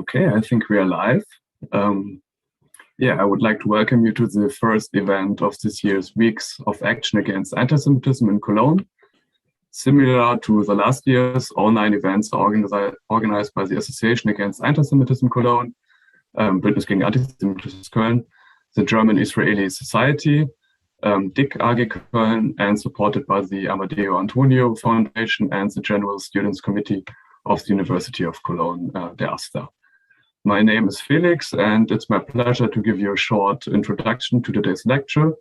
Okay, I think we are live. I would like to welcome you to the first event of this year's Weeks of Action Against Antisemitism in Cologne. Similar to the last year's, all 9 events are organized by the Association Against Antisemitism Cologne, Bündnis gegen Antisemitismus Köln, the German Israeli Society, bga.koeln, and supported by the Amadeo Antonio Foundation and the General Students Committee of the University of Cologne, der AStA. My name is Felix, and it's my pleasure to give you a short introduction to today's lecture.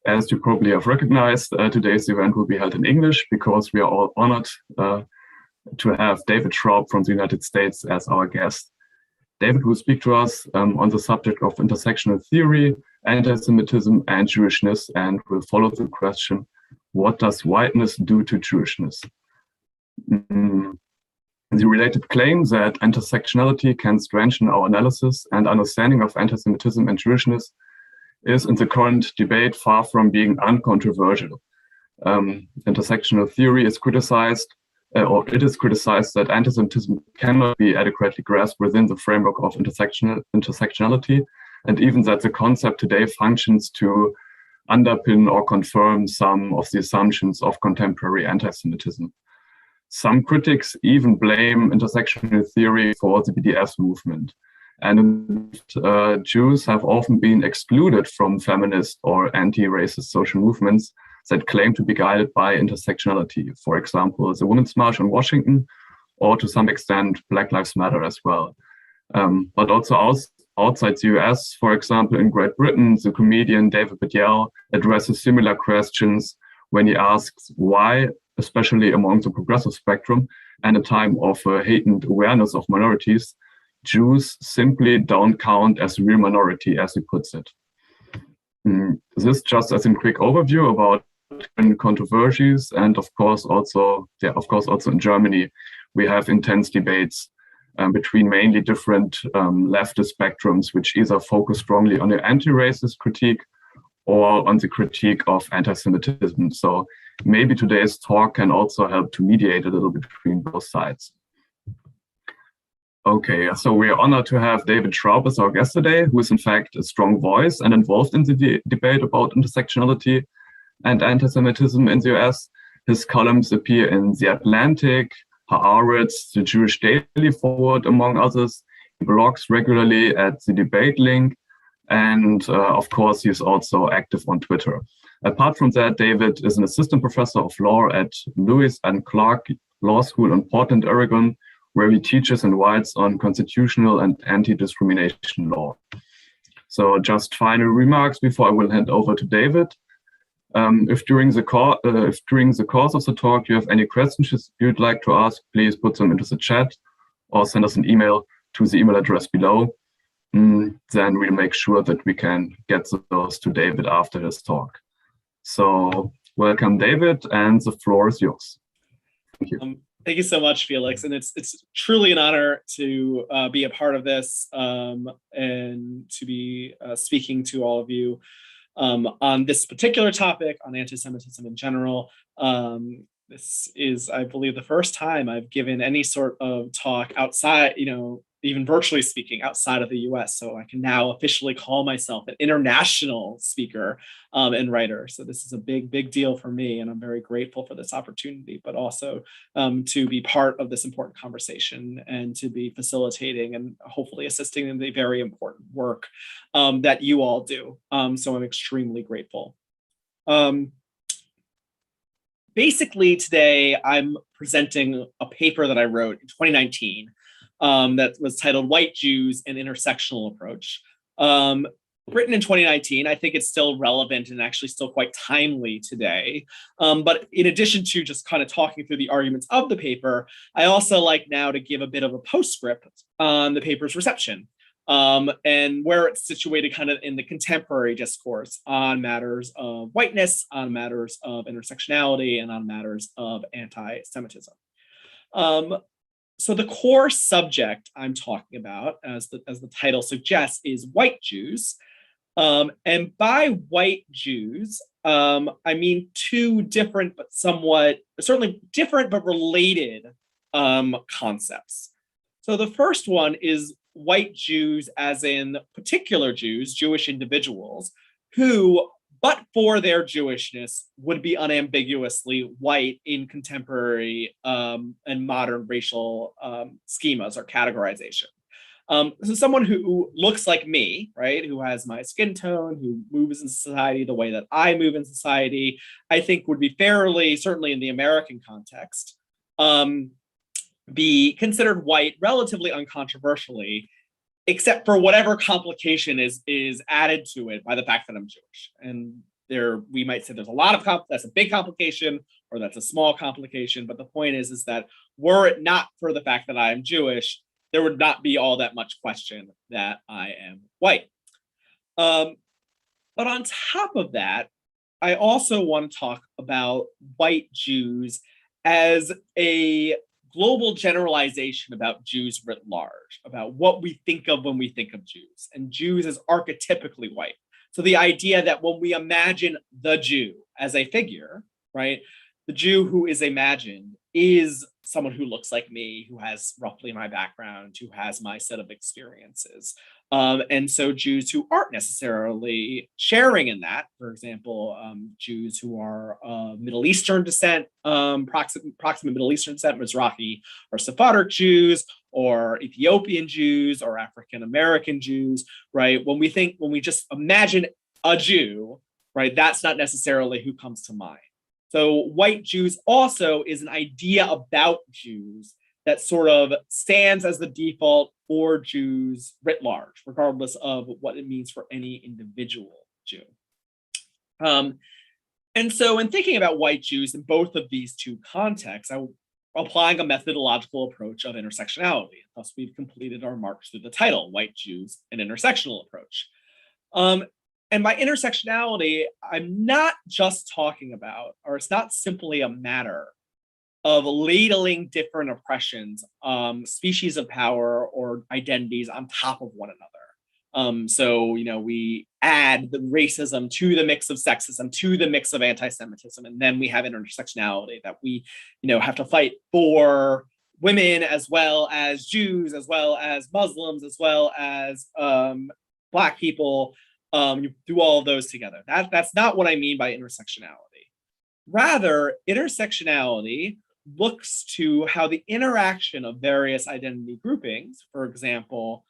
As you probably have recognized, today's event will be held in English because we are all honored to have David Schraub from the United States as our guest. David will speak to us on the subject of intersectional theory, antisemitism, and Jewishness, and will follow the question, what does whiteness do to Jewishness? The related claim that intersectionality can strengthen our analysis and understanding of antisemitism and Jewishness is in the current debate far from being uncontroversial. Intersectional theory is criticized, it is criticized that antisemitism cannot be adequately grasped within the framework of intersectionality, and even that the concept today functions to underpin or confirm some of the assumptions of contemporary antisemitism. Some critics even blame intersectional theory for the BDS movement. And Jews have often been excluded from feminist or anti-racist social movements that claim to be guided by intersectionality. For example, the Women's March in Washington, or to some extent, Black Lives Matter as well. But also outside the US, for example, in Great Britain, the comedian David Bidell addresses similar questions when he asks why, especially among the progressive spectrum, and a time of heightened awareness of minorities, Jews simply don't count as a real minority, as he puts it. This just as a quick overview about controversies, and of course also in Germany, we have intense debates between mainly different leftist spectrums, which either focus strongly on the anti-racist critique or on the critique of anti-Semitism. So maybe today's talk can also help to mediate a little bit between both sides. Okay, so we are honored to have David Schraub as our guest today, who is in fact a strong voice and involved in the debate about intersectionality and anti-Semitism in the US. His columns appear in The Atlantic, Haaretz, the Jewish Daily Forward, among others. He blogs regularly at the Debate Link, and of course, he is also active on Twitter. Apart from that, David is an assistant professor of law at Lewis and Clark Law School in Portland, Oregon, where he teaches and writes on constitutional and anti-discrimination law. So just final remarks before I will hand over to David. If during the course of the talk you have any questions you'd like to ask, please put them into the chat or send us an email to the email address below. Then we'll make sure that we can get those to David after his talk. So welcome, David, and the floor is yours. Thank you. Thank you so much, Felix. And it's truly an honor to be a part of this and to be speaking to all of you on this particular topic, on anti-Semitism in general. This is, I believe, the first time I've given any sort of talk outside, even virtually speaking, outside of the US. So I can now officially call myself an international speaker and writer. So this is a big, big deal for me. And I'm very grateful for this opportunity, but also to be part of this important conversation and to be facilitating and hopefully assisting in the very important work that you all do. So I'm extremely grateful. Basically, today I'm presenting a paper that I wrote in 2019 that was titled White Jews: An Intersectional Approach. Written in 2019, I think it's still relevant and actually still quite timely today. But in addition to just kind of talking through the arguments of the paper, I also like now to give a bit of a postscript on the paper's reception and where it's situated kind of in the contemporary discourse on matters of whiteness, on matters of intersectionality, and on matters of anti-Semitism. So the core subject I'm talking about, as the title suggests, is white Jews. And by white Jews, I mean two different but certainly different but related concepts. So the first one is white Jews as in particular Jews, Jewish individuals, who, but for their Jewishness, would be unambiguously white in contemporary and modern racial schemas or categorization. So someone who looks like me, right, who has my skin tone, who moves in society the way that I move in society, I think would be fairly, certainly in the American context, be considered white relatively uncontroversially, except for whatever complication is added to it by the fact that I'm Jewish. And there, we might say there's a lot of that's a big complication, or that's a small complication. But the point is that were it not for the fact that I am Jewish, there would not be all that much question that I am white. But on top of that, I also want to talk about white Jews as a global generalization about Jews writ large, about what we think of when we think of Jews, and Jews as archetypically white. So the idea that when we imagine the Jew as a figure, right, the Jew who is imagined is someone who looks like me, who has roughly my background, who has my set of experiences. And so Jews who aren't necessarily sharing in that, for example, Jews who are Middle Eastern descent, proximate Middle Eastern descent, Mizrahi or Sephardic Jews, or Ethiopian Jews, or African American Jews, right? When we just imagine a Jew, right, that's not necessarily who comes to mind. So white Jews also is an idea about Jews that sort of stands as the default for Jews writ large, regardless of what it means for any individual Jew. And so in thinking about white Jews in both of these two contexts, I'm applying a methodological approach of intersectionality. Thus, we've completed our march through the title, White Jews, an Intersectional Approach. And by intersectionality, I'm not just talking about, or it's not simply a matter of labeling different oppressions, species of power or identities on top of one another. So, we add the racism to the mix of sexism, to the mix of anti-Semitism, and then we have intersectionality that we, have to fight for women as well as Jews, as well as Muslims, as well as Black people. You do all of those together. That's not what I mean by intersectionality. Rather, intersectionality looks to how the interaction of various identity groupings, for example,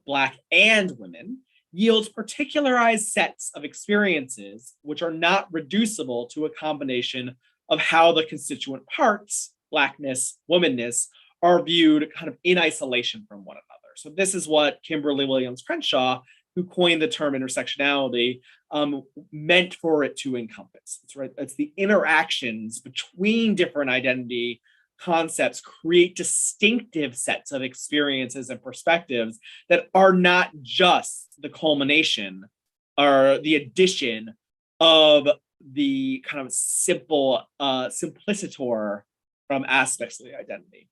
Black and women, yields particularized sets of experiences which are not reducible to a combination of how the constituent parts, Blackness, womanness, are viewed kind of in isolation from one another. So this is what Kimberly Williams Crenshaw, who coined the term intersectionality, meant for it to encompass. It's the interactions between different identity concepts create distinctive sets of experiences and perspectives that are not just the culmination or the addition of the kind of simple simplicitor aspects of the identity.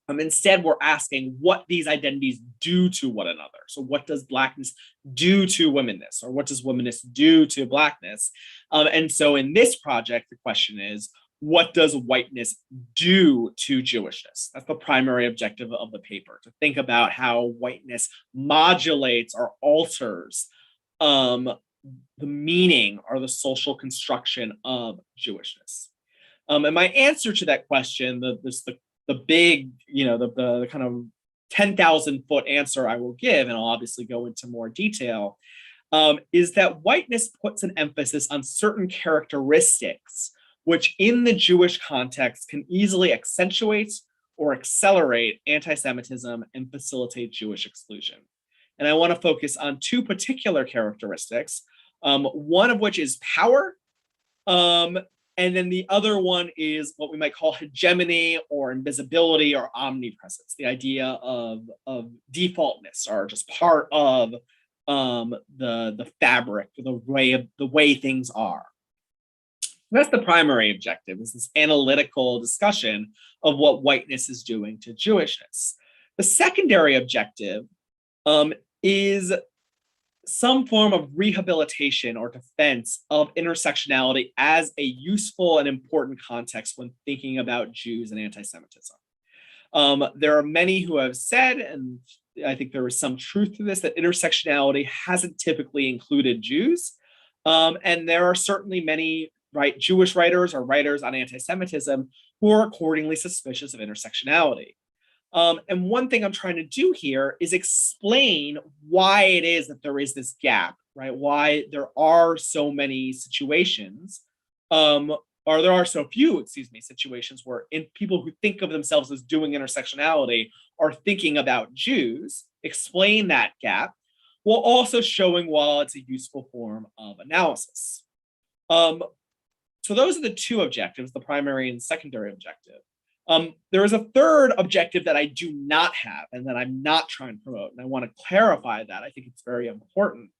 Instead, we're asking what these identities do to one another. So what does Blackness do to womanness, or what does womanness do to Blackness? And so in this project, the question is, what does whiteness do to Jewishness? That's the primary objective of the paper, to think about how whiteness modulates or alters the meaning or the social construction of Jewishness. And my answer to that question, the big, the kind of 10,000 foot answer I will give, and I'll obviously go into more detail, is that whiteness puts an emphasis on certain characteristics which in the Jewish context can easily accentuate or accelerate anti-Semitism and facilitate Jewish exclusion. And I want to focus on two particular characteristics, one of which is power, and then the other one is what we might call hegemony or invisibility or omnipresence, the idea of defaultness, or just part of the fabric, the way things are. That's the primary objective, is this analytical discussion of what whiteness is doing to Jewishness. The secondary objective is some form of rehabilitation or defense of intersectionality as a useful and important context when thinking about Jews and anti-Semitism. There are many who have said, and I think there is some truth to this, that intersectionality hasn't typically included Jews. And there are certainly many Jewish writers or writers on anti-Semitism who are accordingly suspicious of intersectionality. And one thing I'm trying to do here is explain why it is that there is this gap, right? Why there are so many situations, or there are so few, situations where people who think of themselves as doing intersectionality are thinking about Jews, explain that gap, while also showing why it's a useful form of analysis. So those are the two objectives, the primary and secondary objective. There is a third objective that I do not have and that I'm not trying to promote, and I want to clarify that. I think it's very important,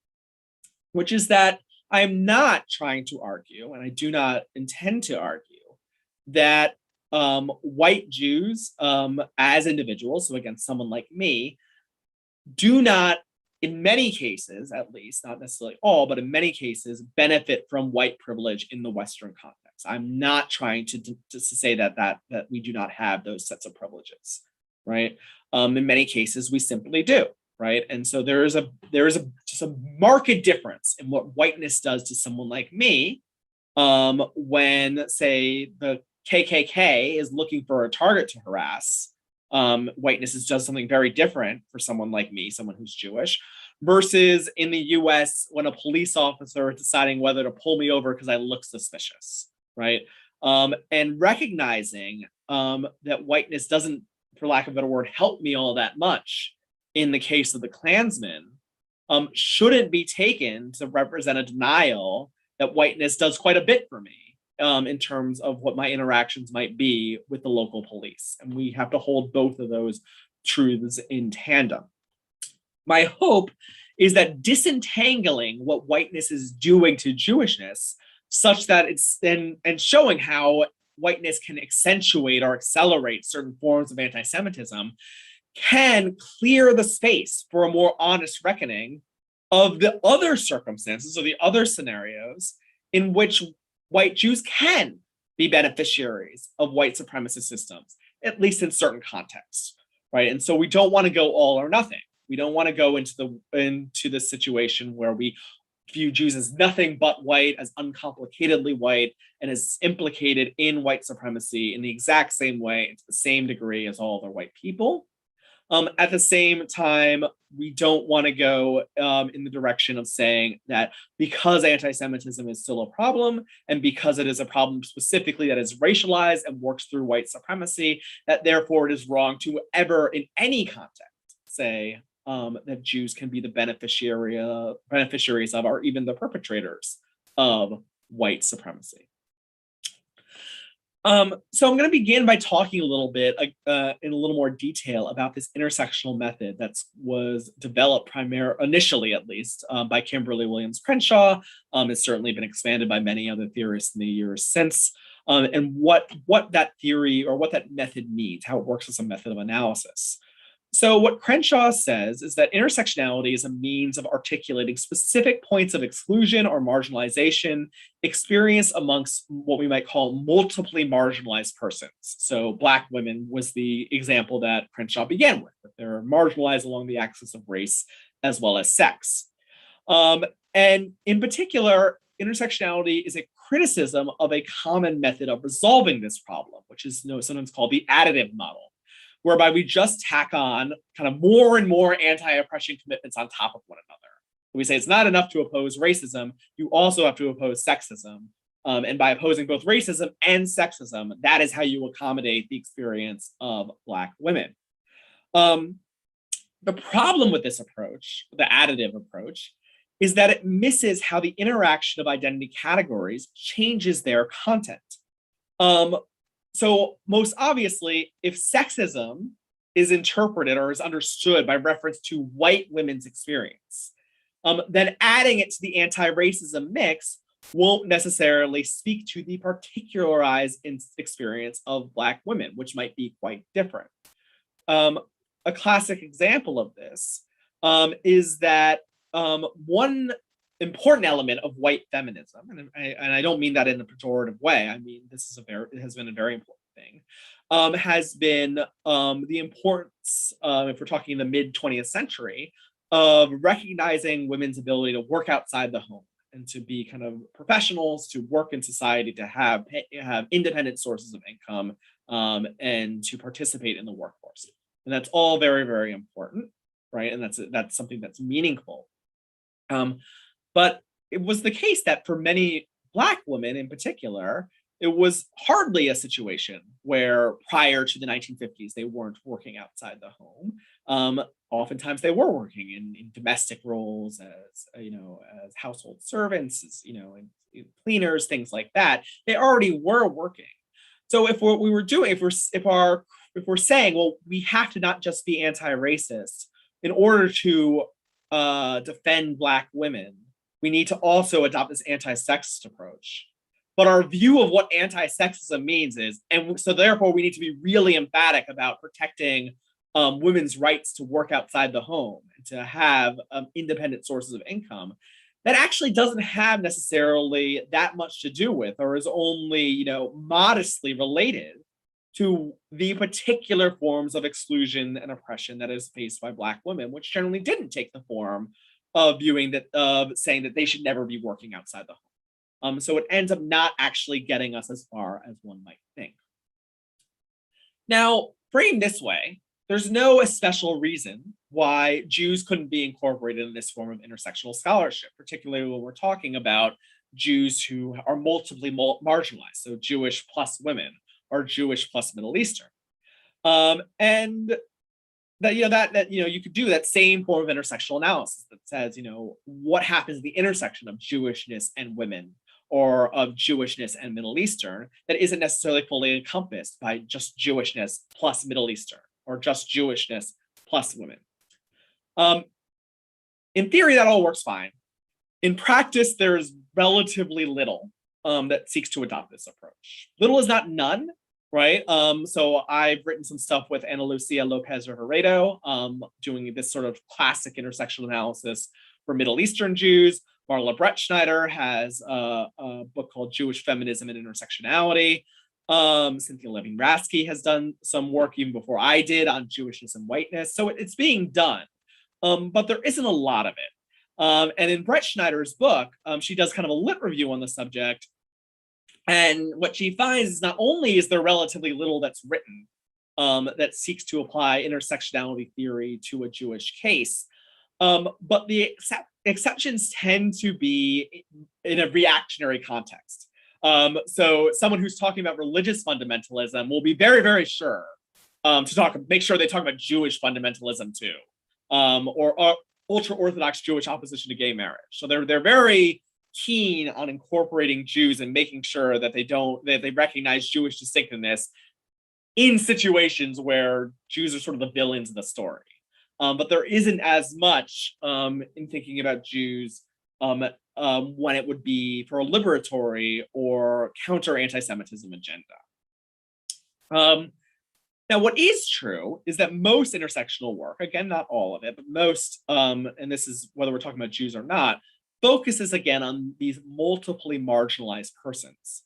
which is that I'm not trying to argue, and I do not intend to argue, that white Jews as individuals, so again, someone like me, do not, in many cases at least, not necessarily all, but in many cases, benefit from white privilege in the Western context. I'm not trying to say that we do not have those sets of privileges, right? In many cases, we simply do. Right. And so there is just a marked difference in what whiteness does to someone like me when, say, the KKK is looking for a target to harass. Whiteness does something very different for someone like me, someone who's Jewish, versus in the US when a police officer is deciding whether to pull me over because I look suspicious. Right. And recognizing that whiteness doesn't, for lack of a better word, help me all that much in the case of the Klansmen, shouldn't be taken to represent a denial that whiteness does quite a bit for me in terms of what my interactions might be with the local police. And we have to hold both of those truths in tandem. My hope is that disentangling what whiteness is doing to Jewishness, such that it's then, and showing how whiteness can accentuate or accelerate certain forms of anti-Semitism, can clear the space for a more honest reckoning of the other circumstances or the other scenarios in which white Jews can be beneficiaries of white supremacist systems, at least in certain contexts, right? And so we don't want to go all or nothing. We don't want to go into the situation where we view Jews as nothing but white, as uncomplicatedly white, and as implicated in white supremacy in the exact same way, to the same degree as all other white people. At the same time, we don't want to go in the direction of saying that because anti-Semitism is still a problem, and because it is a problem specifically that is racialized and works through white supremacy, that therefore it is wrong to ever, in any context, say that Jews can be the beneficiaries of, or even the perpetrators of, white supremacy. So I'm going to begin by talking a little bit in a little more detail about this intersectional method that was developed initially, at least, by Kimberly Williams Crenshaw. It's certainly been expanded by many other theorists in the years since, and what that theory or what that method means, how it works as a method of analysis. So what Crenshaw says is that intersectionality is a means of articulating specific points of exclusion or marginalization experienced amongst what we might call multiply marginalized persons. So Black women was the example that Crenshaw began with, that they're marginalized along the axis of race as well as sex. And in particular, intersectionality is a criticism of a common method of resolving this problem, which is sometimes called the additive model, whereby we just tack on kind of more and more anti-oppression commitments on top of one another. We say it's not enough to oppose racism, you also have to oppose sexism. And by opposing both racism and sexism, that is how you accommodate the experience of Black women. The problem with this approach, the additive approach, is that it misses how the interaction of identity categories changes their content. So most obviously, if sexism is interpreted or is understood by reference to white women's experience, then adding it to the anti-racism mix won't necessarily speak to the particularized experience of Black women, which might be quite different. A classic example of this is that one important element of white feminism, and I don't mean that in a pejorative way. I mean, it has been a very thing, has been the importance, if we're talking in the mid-20th century, of recognizing women's ability to work outside the home and to be kind of professionals, to work in society, to have independent sources of income, and to participate in the workforce. And that's all very, very important, right? And that's something that's meaningful. But it was the case that for many Black women in particular, it was hardly a situation where prior to the 1950s, they weren't working outside the home. Oftentimes they were working in domestic roles as household servants, and cleaners, things like that. They already were working. So if we're saying, well, we have to not just be anti-racist in order to defend Black women, we need to also adopt this anti-sexist approach. But our view of what anti-sexism means is, and so therefore we need to be really emphatic about protecting women's rights to work outside the home and to have independent sources of income. That actually doesn't have necessarily that much to do with, or is only, modestly related to the particular forms of exclusion and oppression that is faced by Black women, which generally didn't take the form of saying that they should never be working outside the home. So it ends up not actually getting us as far as one might think. Now, framed this way, there's no special reason why Jews couldn't be incorporated in this form of intersectional scholarship, particularly when we're talking about Jews who are multiply marginalized, so Jewish plus women or Jewish plus Middle Eastern. And that you could do that same form of intersectional analysis that says, what happens at the intersection of Jewishness and women, or of Jewishness and Middle Eastern, that isn't necessarily fully encompassed by just Jewishness plus Middle Eastern, or just Jewishness plus women. In theory, that all works fine. In practice, there's relatively little that seeks to adopt this approach. Little is not none, right? So I've written some stuff with Ana Lucia Lopez Herrero, doing this sort of classic intersectional analysis for Middle Eastern Jews. Marla Brettschneider has a book called Jewish Feminism and Intersectionality. Cynthia Levin-Rasky has done some work even before I did on Jewishness and whiteness. So it's being done, but there isn't a lot of it. And in Brettschneider's book, she does kind of a lit review on the subject. And what she finds is not only is there relatively little that's written that seeks to apply intersectionality theory to a Jewish case, but the exceptions tend to be in a reactionary context. So someone who's talking about religious fundamentalism will be very, very sure to make sure they talk about Jewish fundamentalism too, or ultra-Orthodox Jewish opposition to gay marriage. So they're very keen on incorporating Jews and making sure that they recognize Jewish distinctiveness in situations where Jews are sort of the villains of the story. But there isn't as much in thinking about Jews when it would be for a liberatory or counter anti-Semitism agenda. Now, what is true is that most intersectional work, again, not all of it, but most, and this is whether we're talking about Jews or not, focuses again on these multiply marginalized persons.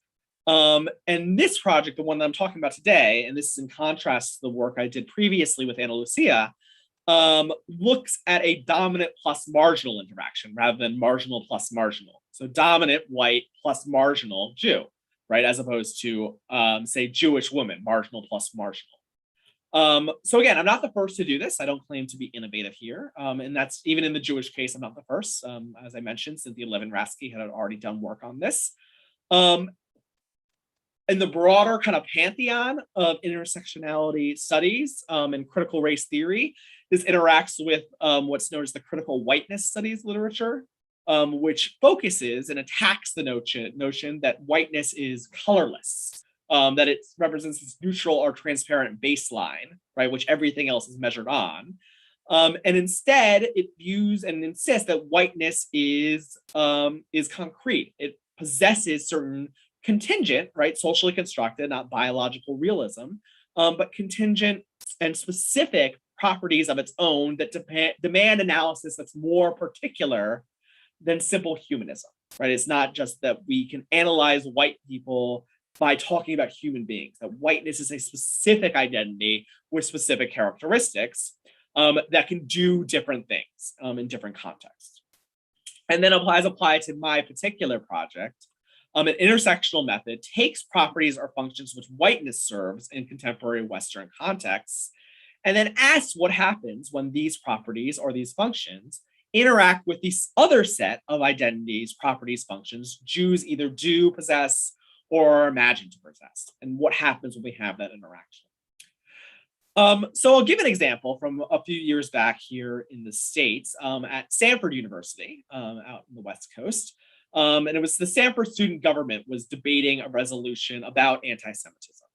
And this project, the one that I'm talking about today, and this is in contrast to the work I did previously with Ana Lucia, looks at a dominant plus marginal interaction rather than marginal plus marginal. So dominant white plus marginal Jew, right? As opposed to, say, Jewish woman, marginal plus marginal. So again, I'm not the first to do this. I don't claim to be innovative here. And that's even in the Jewish case, I'm not the first. As I mentioned, Cynthia Levin-Rasky had already done work on this. In the broader kind of pantheon of intersectionality studies and critical race theory, this interacts with what's known as the critical whiteness studies literature, which focuses and attacks the notion that whiteness is colorless, that it represents this neutral or transparent baseline, right, which everything else is measured on. And instead, it views and insists that whiteness is concrete. It possesses certain contingent, right, socially constructed, not biological realism, but contingent and specific properties of its own that demand analysis that's more particular than simple humanism, right? It's not just that we can analyze white people by talking about human beings, that whiteness is a specific identity with specific characteristics that can do different things in different contexts. And then as applied to my particular project, an intersectional method takes properties or functions which whiteness serves in contemporary Western contexts, and then asks what happens when these properties or these functions interact with this other set of identities, properties, functions Jews either do possess or imagine to possess, and what happens when we have that interaction. So I'll give an example from a few years back here in the States at Stanford University out in the West Coast. And it was the Stanford student government was debating a resolution about anti-Semitism.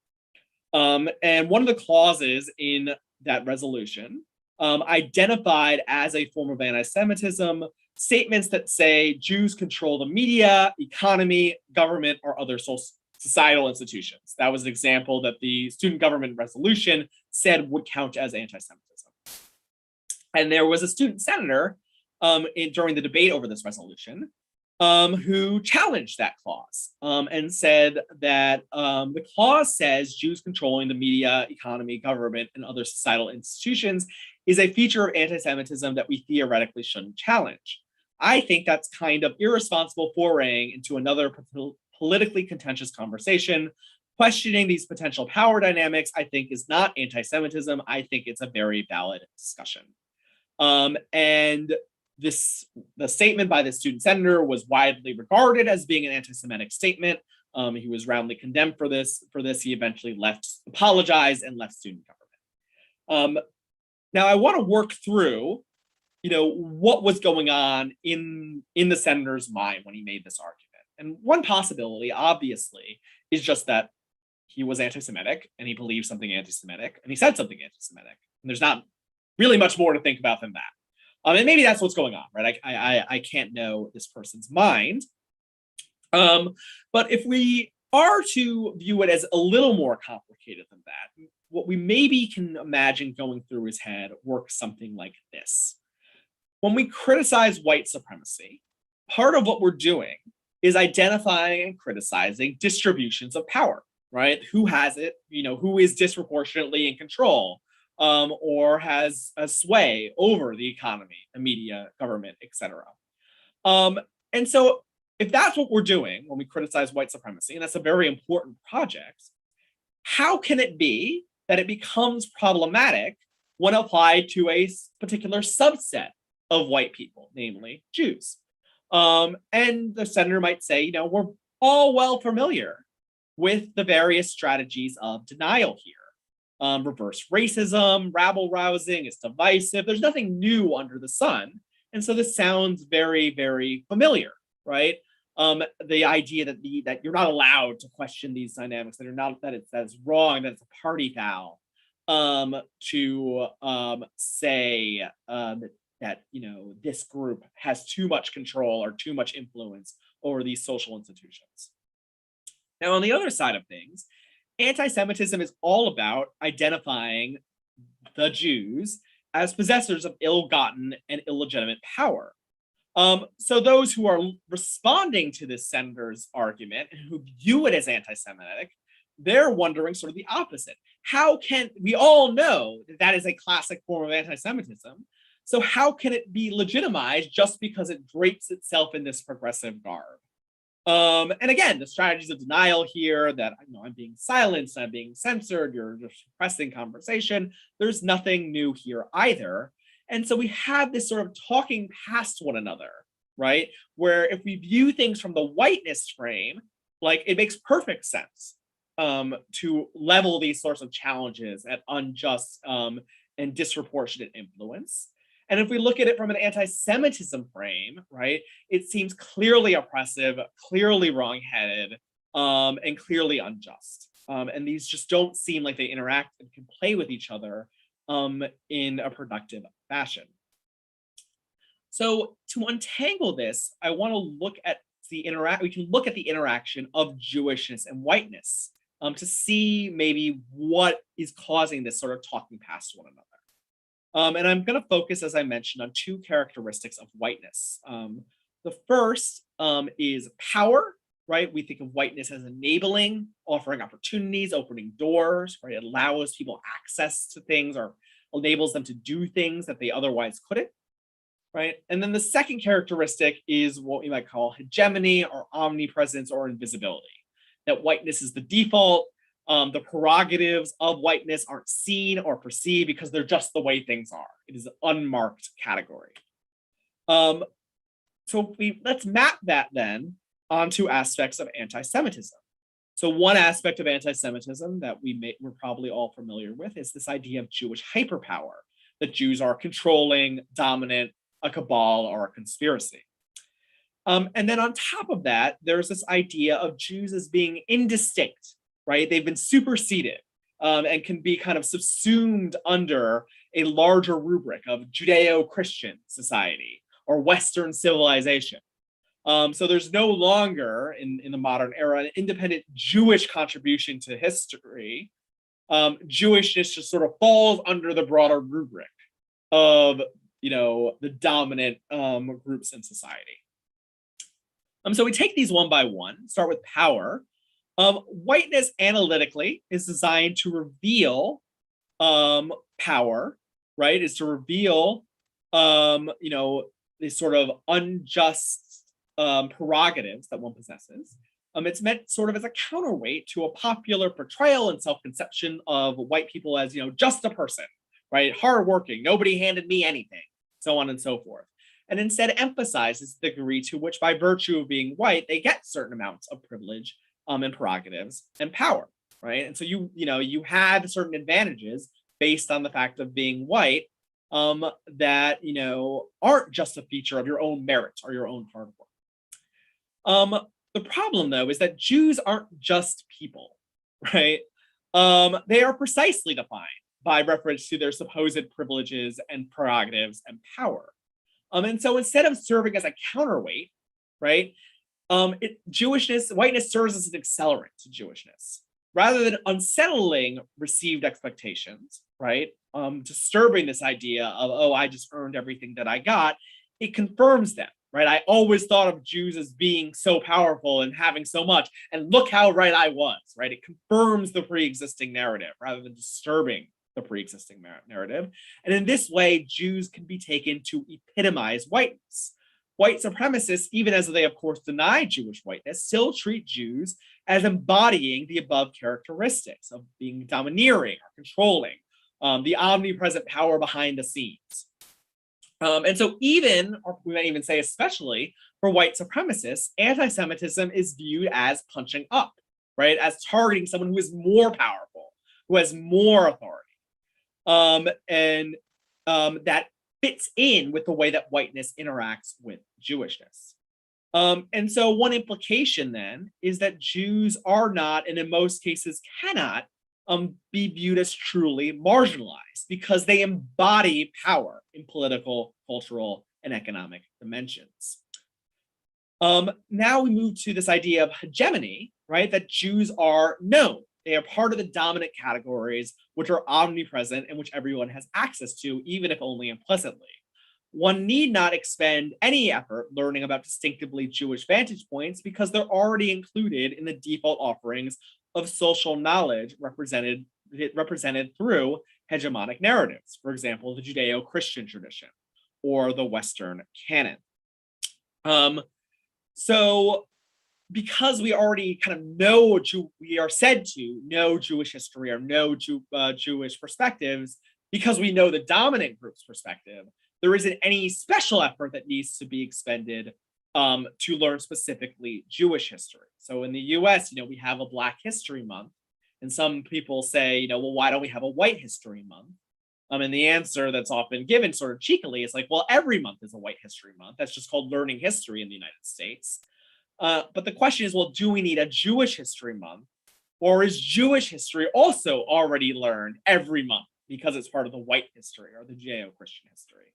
And one of the clauses in that resolution identified as a form of anti-Semitism statements that say Jews control the media, economy, government, or other societal institutions. That was an example that the student government resolution said would count as anti-Semitism. And there was a student senator during the debate over this resolution who challenged that clause and said that the clause says Jews controlling the media, economy, government, and other societal institutions is a feature of anti-Semitism that we theoretically shouldn't challenge. I think that's kind of irresponsible foraying into another politically contentious conversation. Questioning these potential power dynamics, I think, is not anti-Semitism. I think it's a very valid discussion. And the statement by the student senator was widely regarded as being an anti-Semitic statement. He was roundly condemned for this. He eventually apologized, and left student government. Now, I want to work through, what was going on in the senator's mind when he made this argument. And one possibility, obviously, is just that he was anti-Semitic and he believed something anti-Semitic and he said something anti-Semitic. And there's not really much more to think about than that. And maybe that's what's going on, right? I can't know this person's mind. But if we are to view it as a little more complicated than that, what we maybe can imagine going through his head works something like this. When we criticize white supremacy, part of what we're doing is identifying and criticizing distributions of power, right? Who has it, who is disproportionately in control, or has a sway over the economy, the media, government, etc. And so if that's what we're doing when we criticize white supremacy, and that's a very important project, how can it be that it becomes problematic when applied to a particular subset of white people, namely Jews? And the senator might say, we're all well familiar with the various strategies of denial here. Reverse racism, rabble rousing, it's divisive. There's nothing new under the sun. And so this sounds very, very familiar, right? The idea that you're not allowed to question these dynamics, that it's wrong, that it's a party foul, to say that this group has too much control or too much influence over these social institutions. Now, on the other side of things, anti-Semitism is all about identifying the Jews as possessors of ill-gotten and illegitimate power. So those who are responding to this senator's argument and who view it as anti-Semitic, they're wondering sort of the opposite. How can we all know that is a classic form of anti-Semitism? So how can it be legitimized just because it drapes itself in this progressive garb? And again, the strategies of denial here, that I'm being silenced, I'm being censored, you're just suppressing conversation. There's nothing new here either. And so we have this sort of talking past one another, right? Where if we view things from the whiteness frame, like it makes perfect sense to level these sorts of challenges at unjust and disproportionate influence. And if we look at it from an anti-Semitism frame, right, it seems clearly oppressive, clearly wrong-headed, and clearly unjust. And these just don't seem like they interact and can play with each other in a productive fashion. So to untangle this, I want to look at we can look at the interaction of Jewishness and whiteness to see maybe what is causing this sort of talking past one another. And I'm going to focus, as I mentioned, on two characteristics of whiteness. The first is power, right? We think of whiteness as enabling, offering opportunities, opening doors, right? It allows people access to things or enables them to do things that they otherwise couldn't, right? And then the second characteristic is what we might call hegemony or omnipresence or invisibility, that whiteness is the default. The prerogatives of whiteness aren't seen or perceived because they're just the way things are. It is an unmarked category. So let's map that then onto aspects of anti-Semitism. So one aspect of anti-Semitism that we're probably all familiar with is this idea of Jewish hyperpower, that Jews are controlling, dominant, a cabal, or a conspiracy. And then on top of that, there's this idea of Jews as being indistinct, right? They've been superseded and can be kind of subsumed under a larger rubric of Judeo-Christian society or Western civilization. So there's no longer in the modern era an independent Jewish contribution to history. Jewishness just sort of falls under the broader rubric of, the dominant groups in society. So we take these one by one, start with power. Whiteness analytically is designed to reveal power, right? Is to reveal, these sort of unjust prerogatives that one possesses. It's meant sort of as a counterweight to a popular portrayal and self-conception of white people as, just a person, right? Hardworking, nobody handed me anything, so on and so forth. And instead emphasizes the degree to which, by virtue of being white, they get certain amounts of privilege and prerogatives and power, right? And so you had certain advantages based on the fact of being white that aren't just a feature of your own merit or your own hard work. The problem, though, is that Jews aren't just people, right? They are precisely defined by reference to their supposed privileges and prerogatives and power. And so instead of serving as a counterweight, right, whiteness serves as an accelerant to Jewishness. Rather than unsettling received expectations, right, disturbing this idea of, oh, I just earned everything that I got, it confirms them, right? I always thought of Jews as being so powerful and having so much, and look how right I was, right? It confirms the pre-existing narrative rather than disturbing the pre-existing narrative. And in this way, Jews can be taken to epitomize whiteness. White supremacists, even as they of course deny Jewish whiteness, still treat Jews as embodying the above characteristics of being domineering or controlling, the omnipresent power behind the scenes. And so even, or we might even say especially, for white supremacists, anti-Semitism is viewed as punching up, right? As targeting someone who is more powerful, who has more authority. That fits in with the way that whiteness interacts with Jewishness. And so one implication then is that Jews are not, and in most cases cannot, be viewed as truly marginalized because they embody power in political, cultural, and economic dimensions. Now we move to this idea of hegemony, right? That Jews are known. They are part of the dominant categories, which are omnipresent and which everyone has access to, even if only implicitly. One need not expend any effort learning about distinctively Jewish vantage points because they're already included in the default offerings of social knowledge represented through hegemonic narratives, for example, the Judeo-Christian tradition or the Western canon. So because we already kind of know, we are said to know Jewish history or know Jewish perspectives, because we know the dominant group's perspective, there isn't any special effort that needs to be expended to learn specifically Jewish history. So in the US, we have a Black History Month, and some people say, well, why don't we have a White History Month? And the answer that's often given sort of cheekily is like, well, every month is a White History Month. That's just called learning history in the United States. But the question is, well, do we need a Jewish History Month? Or is Jewish history also already learned every month because it's part of the white history or the Judeo-Christian history?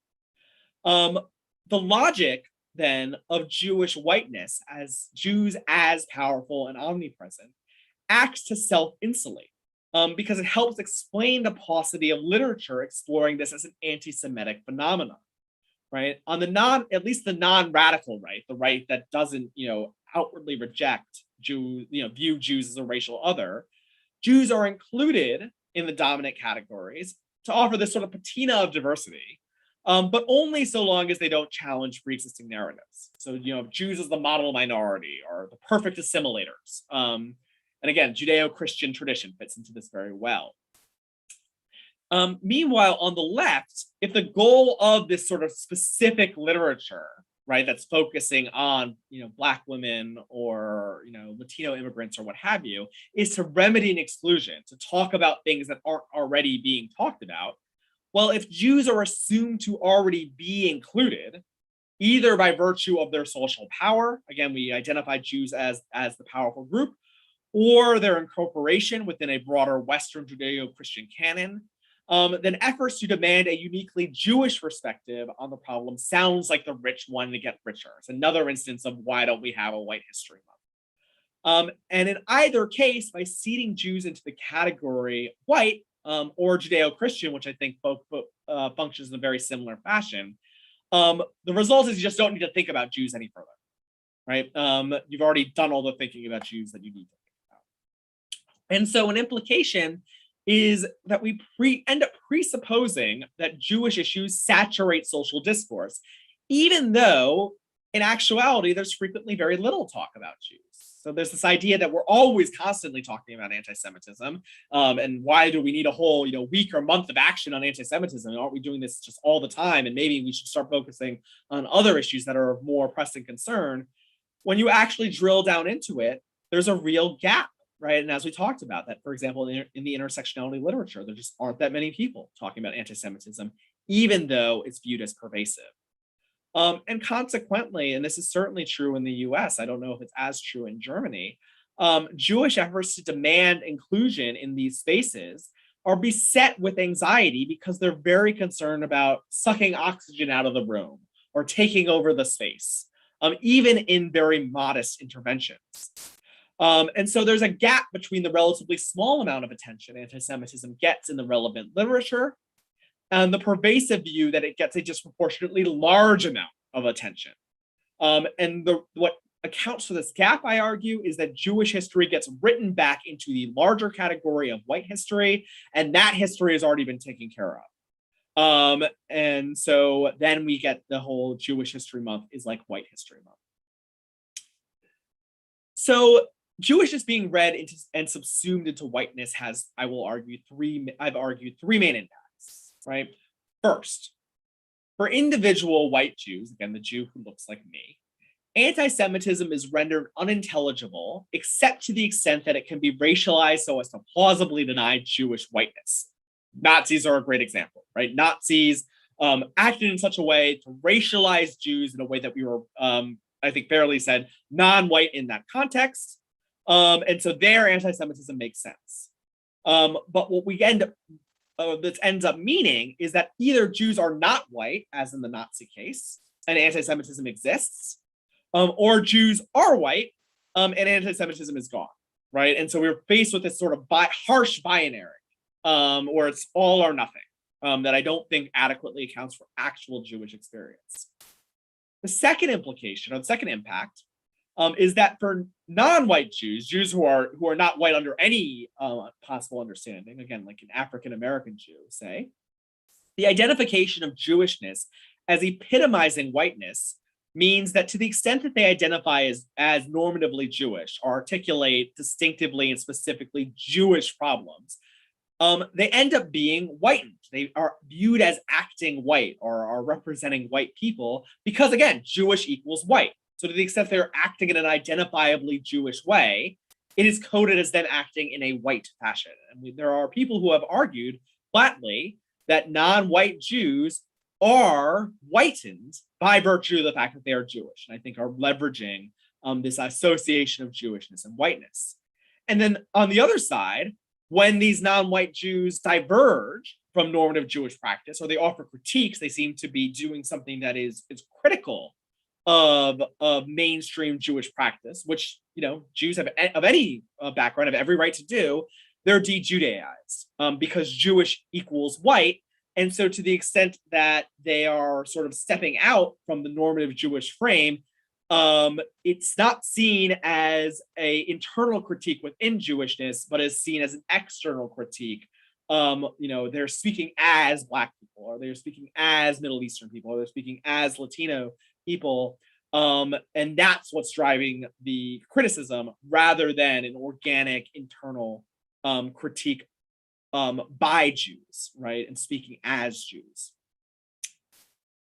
The logic then of Jewish whiteness as Jews as powerful and omnipresent acts to self-insulate because it helps explain the paucity of literature exploring this as an anti-Semitic phenomenon. Right, on the at least the non-radical right, the right that doesn't, outwardly reject Jews, view Jews as a racial other, Jews are included in the dominant categories to offer this sort of patina of diversity, but only so long as they don't challenge pre-existing narratives. So, Jews as the model minority or the perfect assimilators. And again, Judeo-Christian tradition fits into this very well. Meanwhile, on the left, if the goal of this sort of specific literature, right, that's focusing on, Black women or, Latino immigrants or what have you, is to remedy an exclusion, to talk about things that aren't already being talked about. Well, if Jews are assumed to already be included, either by virtue of their social power, again, we identify Jews as the powerful group, or their incorporation within a broader Western Judeo-Christian canon, then efforts to demand a uniquely Jewish perspective on the problem sounds like the rich wanting to get richer. It's another instance of why don't we have a White History Month? And in either case, by seating Jews into the category white or Judeo-Christian, which I think both functions in a very similar fashion, the result is you just don't need to think about Jews any further, right? You've already done all the thinking about Jews that you need to think about. And so an implication is that we end up presupposing that Jewish issues saturate social discourse, even though in actuality, there's frequently very little talk about Jews. So there's this idea that we're always constantly talking about anti-Semitism, and why do we need a whole week or month of action on anti-Semitism? Aren't we doing this just all the time? And maybe we should start focusing on other issues that are of more pressing concern. When you actually drill down into it, there's a real gap. Right. And as we talked about that, for example, in the intersectionality literature, there just aren't that many people talking about anti-Semitism, even though it's viewed as pervasive. And consequently, and this is certainly true in the US, I don't know if it's as true in Germany, Jewish efforts to demand inclusion in these spaces are beset with anxiety because they're very concerned about sucking oxygen out of the room or taking over the space, even in very modest interventions. And so there's a gap between the relatively small amount of attention anti-Semitism gets in the relevant literature and the pervasive view that it gets a disproportionately large amount of attention. And what accounts for this gap, I argue, is that Jewish history gets written back into the larger category of white history, and that history has already been taken care of. And so then we get the whole Jewish History Month is like White History Month. So Jewishness being read into and subsumed into whiteness has, I've argued three main impacts, right? First, for individual white Jews, again, the Jew who looks like me, anti-Semitism is rendered unintelligible, except to the extent that it can be racialized so as to plausibly deny Jewish whiteness. Nazis are a great example, right? Nazis acted in such a way to racialize Jews in a way that we were, I think fairly said, non-white in that context. And so their anti-Semitism makes sense. But what we this ends up meaning is that either Jews are not white, as in the Nazi case, and anti-Semitism exists, or Jews are white, and anti-Semitism is gone, right? And so we're faced with this sort of harsh binary, where it's all or nothing, that I don't think adequately accounts for actual Jewish experience. The second implication, or the second impact, is that for non-white Jews who are not white under any possible understanding, again, like an African-American Jew, say, the identification of Jewishness as epitomizing whiteness means that to the extent that they identify as normatively Jewish or articulate distinctively and specifically Jewish problems, they end up being whitened. They are viewed as acting white or are representing white people because, again, Jewish equals white. So to the extent they're acting in an identifiably Jewish way, it is coded as them acting in a white fashion. And there are people who have argued flatly that non-white Jews are whitened by virtue of the fact that they are Jewish, and I think are leveraging this association of Jewishness and whiteness. And then on the other side, when these non-white Jews diverge from normative Jewish practice, or they offer critiques, they seem to be doing something that is critical of mainstream Jewish practice, which Jews have of any background have every right to do. They're de-Judaized because Jewish equals white, and so to the extent that they are sort of stepping out from the normative Jewish frame, it's not seen as an internal critique within Jewishness, but is seen as an external critique. They're speaking as Black people, or they're speaking as Middle Eastern people, or they're speaking as Latino people. And that's what's driving the criticism rather than an organic internal critique by Jews, right? And speaking as Jews.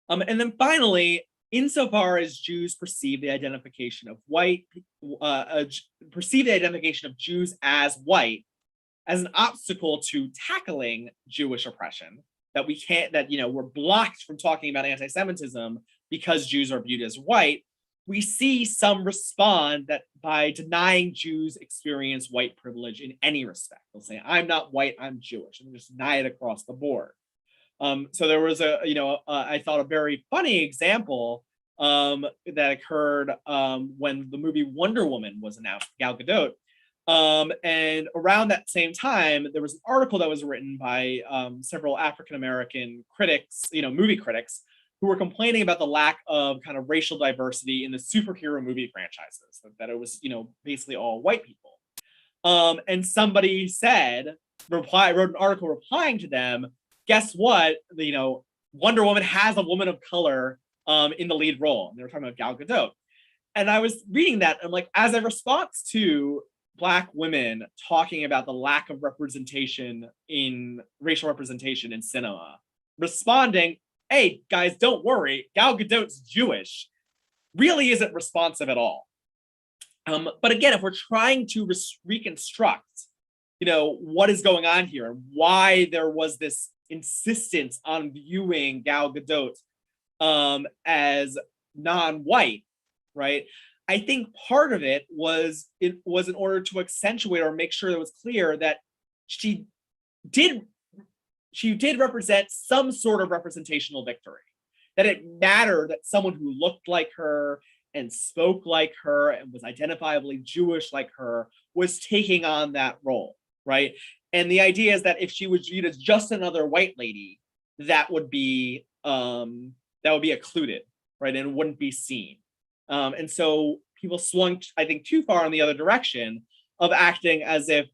And then finally, insofar as Jews perceive the identification of Jews as white as an obstacle to tackling Jewish oppression, that we're blocked from talking about anti-Semitism because Jews are viewed as white, we see some respond that by denying Jews experience white privilege in any respect. They'll say, I'm not white, I'm Jewish, and just deny it across the board. So there was I thought a very funny example that occurred when the movie Wonder Woman was announced, Gal Gadot. And around that same time, there was an article that was written by several African-American critics, movie critics, who were complaining about the lack of kind of racial diversity in the superhero movie franchises, that it was, basically all white people. And somebody wrote an article replying to them, guess what? Wonder Woman has a woman of color in the lead role. And they were talking about Gal Gadot. And I was reading that, and like, as a response to Black women talking about the lack of racial representation in cinema, responding, hey guys, don't worry, Gal Gadot's Jewish, really isn't responsive at all. But again, if we're trying to reconstruct, what is going on here and why there was this insistence on viewing Gal Gadot as non-white, right? I think part of it was in order to accentuate or make sure that it was clear that she did represent some sort of representational victory, that it mattered that someone who looked like her and spoke like her and was identifiably Jewish like her was taking on that role, right? And the idea is that if she was viewed as just another white lady, that would be occluded, right? And wouldn't be seen. And so people swung, I think, too far in the other direction of acting as if,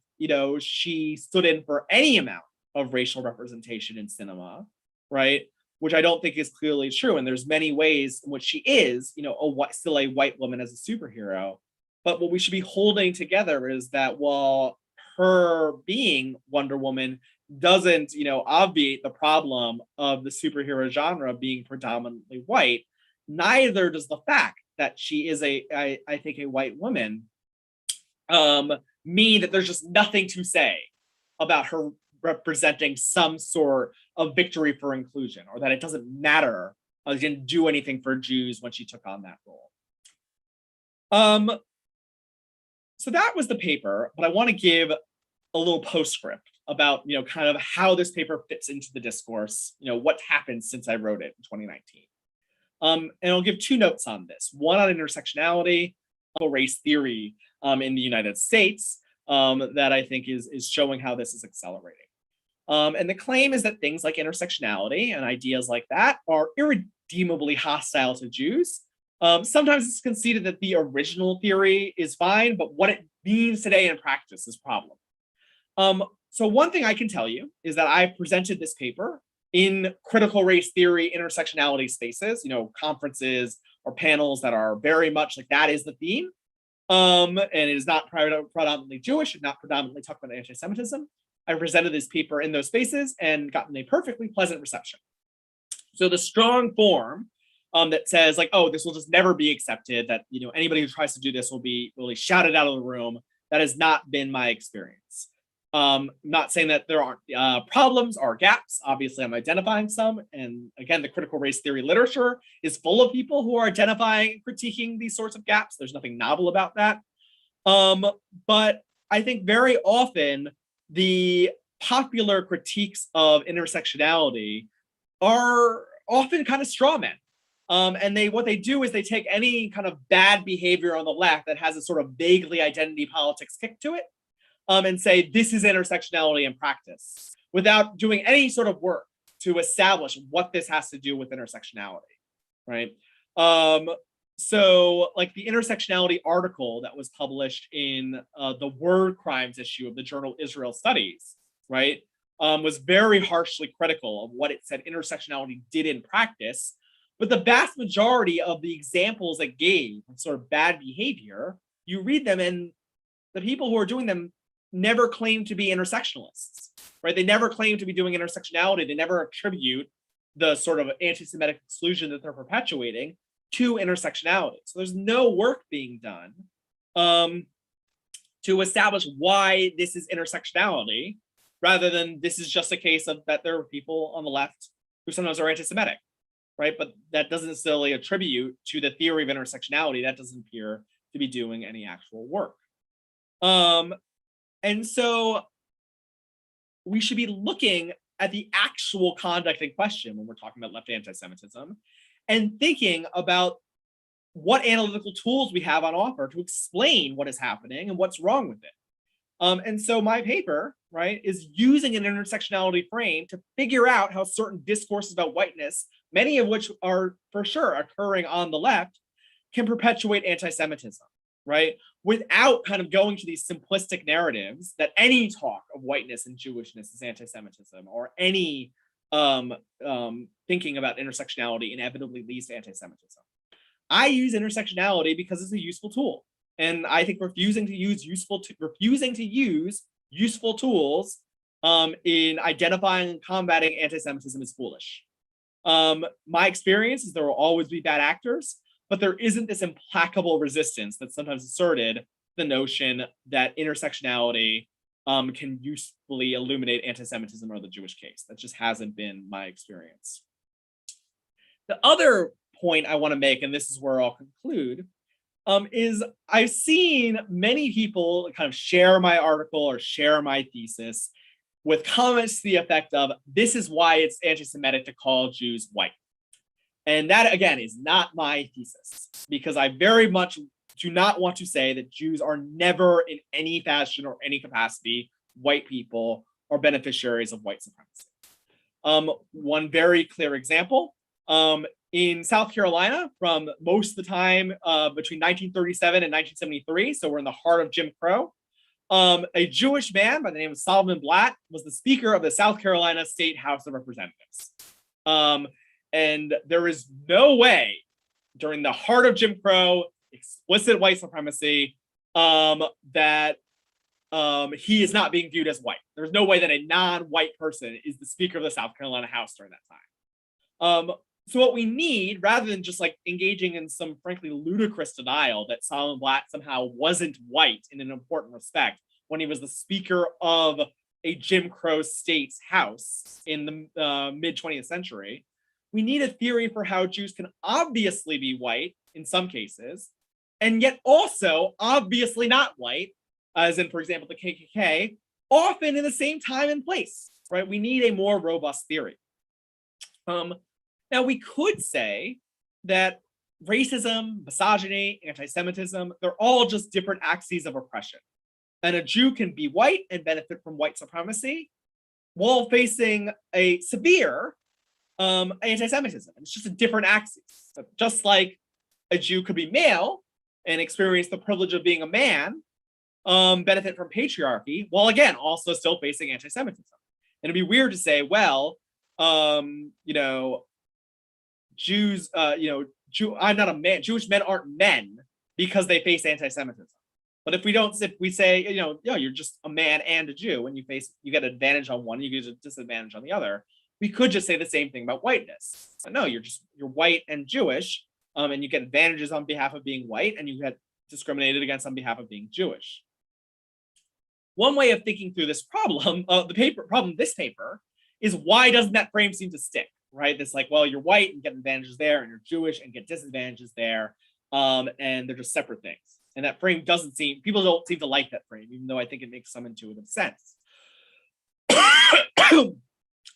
she stood in for any amount of racial representation in cinema, right? Which I don't think is clearly true. And there's many ways in which she is, still a white woman as a superhero. But what we should be holding together is that while her being Wonder Woman doesn't, obviate the problem of the superhero genre being predominantly white, neither does the fact that she is I think a white woman mean that there's just nothing to say about her representing some sort of victory for inclusion, or that it doesn't matter, she didn't do anything for Jews when she took on that role. So that was the paper, but I want to give a little postscript about, kind of how this paper fits into the discourse, what's happened since I wrote it in 2019. And I'll give two notes on this. One on intersectionality, race theory in the United States, that I think is showing how this is accelerating. And the claim is that things like intersectionality and ideas like that are irredeemably hostile to Jews. Sometimes it's conceded that the original theory is fine, but what it means today in practice is a problem. So one thing I can tell you is that I've presented this paper in critical race theory, intersectionality spaces, conferences or panels that are very much like that is the theme. And it is not predominantly Jewish and not predominantly talk about anti-Semitism. I presented this paper in those spaces and gotten a perfectly pleasant reception. So the strong form that says like, oh, this will just never be accepted, that anybody who tries to do this will be really shouted out of the room, that has not been my experience. Not saying that there aren't problems or gaps. Obviously, I'm identifying some. And again, the critical race theory literature is full of people who are identifying and critiquing these sorts of gaps. There's nothing novel about that. But I think very often the popular critiques of intersectionality are often kind of straw men. And what they do is they take any kind of bad behavior on the left that has a sort of vaguely identity politics kick to it, and say, this is intersectionality in practice, without doing any sort of work to establish what this has to do with intersectionality, right? So like the intersectionality article that was published in the word crimes issue of the journal Israel Studies, right, was very harshly critical of what it said intersectionality did in practice. But the vast majority of the examples it gave of sort of bad behavior, you read them and the people who are doing them never claim to be intersectionalists, right? They never claim to be doing intersectionality. They never attribute the sort of anti-Semitic exclusion that they're perpetuating to intersectionality. So there's no work being done to establish why this is intersectionality, rather than this is just a case of that there are people on the left who sometimes are anti-Semitic, right? But that doesn't necessarily attribute to the theory of intersectionality. That doesn't appear to be doing any actual work. And so we should be looking at the actual conduct in question when we're talking about left anti-Semitism, and thinking about what analytical tools we have on offer to explain what is happening and what's wrong with it. And so my paper, right, is using an intersectionality frame to figure out how certain discourses about whiteness, many of which are for sure occurring on the left, can perpetuate anti-Semitism, right? Without kind of going to these simplistic narratives that any talk of whiteness and Jewishness is anti-Semitism, or any thinking about intersectionality inevitably leads to anti-Semitism. I use intersectionality because it's a useful tool. And I think refusing to use useful tools in identifying and combating anti-Semitism is foolish. My experience is there will always be bad actors, but there isn't this implacable resistance that's sometimes asserted, the notion that intersectionality can usefully illuminate anti-Semitism or the Jewish case. That just hasn't been my experience. The other point I want to make, and this is where I'll conclude, is I've seen many people kind of share my article or share my thesis with comments to the effect of, this is why it's anti-Semitic to call Jews white. And that, again, is not my thesis, because I very much do not want to say that Jews are never in any fashion or any capacity white people or beneficiaries of white supremacy. One very clear example, in South Carolina, from most of the time between 1937 and 1973, so we're in the heart of Jim Crow, a Jewish man by the name of Solomon Blatt was the Speaker of the South Carolina State House of Representatives. And there is no way during the heart of Jim Crow, explicit white supremacy, that he is not being viewed as white. There's no way that a non-white person is the Speaker of the South Carolina House during that time. So what we need, rather than just like engaging in some frankly ludicrous denial that Solomon Blatt somehow wasn't white in an important respect when he was the Speaker of a Jim Crow state's house in the mid 20th century, we need a theory for how Jews can obviously be white in some cases, and yet also obviously not white, as in, for example, the KKK, often in the same time and place, right? We need a more robust theory. Now, we could say that racism, misogyny, anti-Semitism, they're all just different axes of oppression. And a Jew can be white and benefit from white supremacy while facing a severe anti-Semitism. It's just a different axis. So just like a Jew could be male and experience the privilege of being a man, benefit from patriarchy, while again, also still facing anti-Semitism. And it'd be weird to say, well, Jews, I'm not a man. Jewish men aren't men because they face anti-Semitism. But if we say, you're just a man and a Jew, and you get an advantage on one, you get a disadvantage on the other. We could just say the same thing about whiteness. But no, you're white and Jewish, and you get advantages on behalf of being white, and you get discriminated against on behalf of being Jewish. One way of thinking through this problem, this paper, is why doesn't that frame seem to stick? Right? It's like, well, you're white and get advantages there, and you're Jewish and get disadvantages there, and they're just separate things. And that frame people don't seem to like that frame, even though I think it makes some intuitive sense.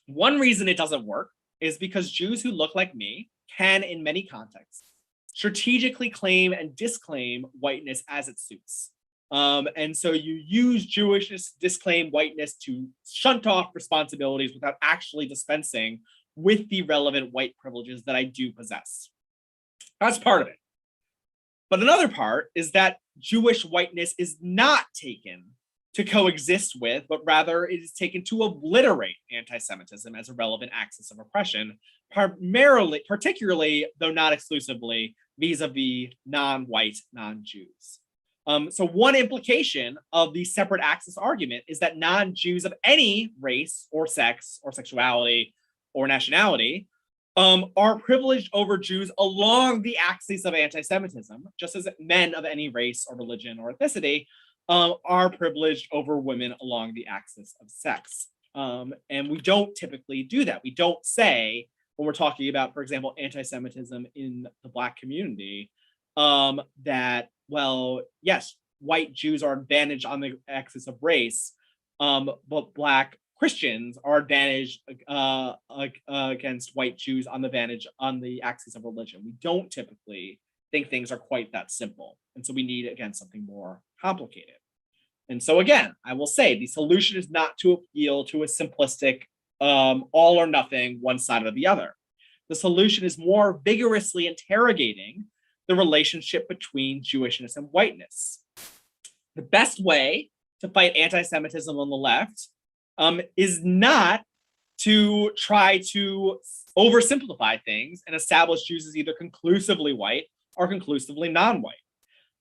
One reason it doesn't work is because Jews who look like me can, in many contexts, strategically claim and disclaim whiteness as it suits. And so you use Jewishness to disclaim whiteness to shunt off responsibilities without actually dispensing with the relevant white privileges that I do possess. That's part of it. But another part is that Jewish whiteness is not taken to coexist with, but rather it is taken to obliterate anti-Semitism as a relevant axis of oppression, particularly, though not exclusively, vis-a-vis non-white, non-Jews. So one implication of the separate axis argument is that non-Jews of any race or sex or sexuality or nationality are privileged over Jews along the axis of anti-Semitism, just as men of any race or religion or ethnicity are privileged over women along the axis of sex. And we don't typically do that. We don't say, when we're talking about, for example, anti-Semitism in the Black community, that, well, yes, white Jews are advantaged on the axis of race, but Black Christians are advantaged against white Jews on the axis of religion. We don't typically think things are quite that simple. And so we need, again, something more complicated. And so again, I will say the solution is not to appeal to a simplistic all or nothing, one side or the other. The solution is more vigorously interrogating the relationship between Jewishness and whiteness. The best way to fight anti-Semitism on the left is not to try to oversimplify things and establish Jews as either conclusively white or conclusively non-white.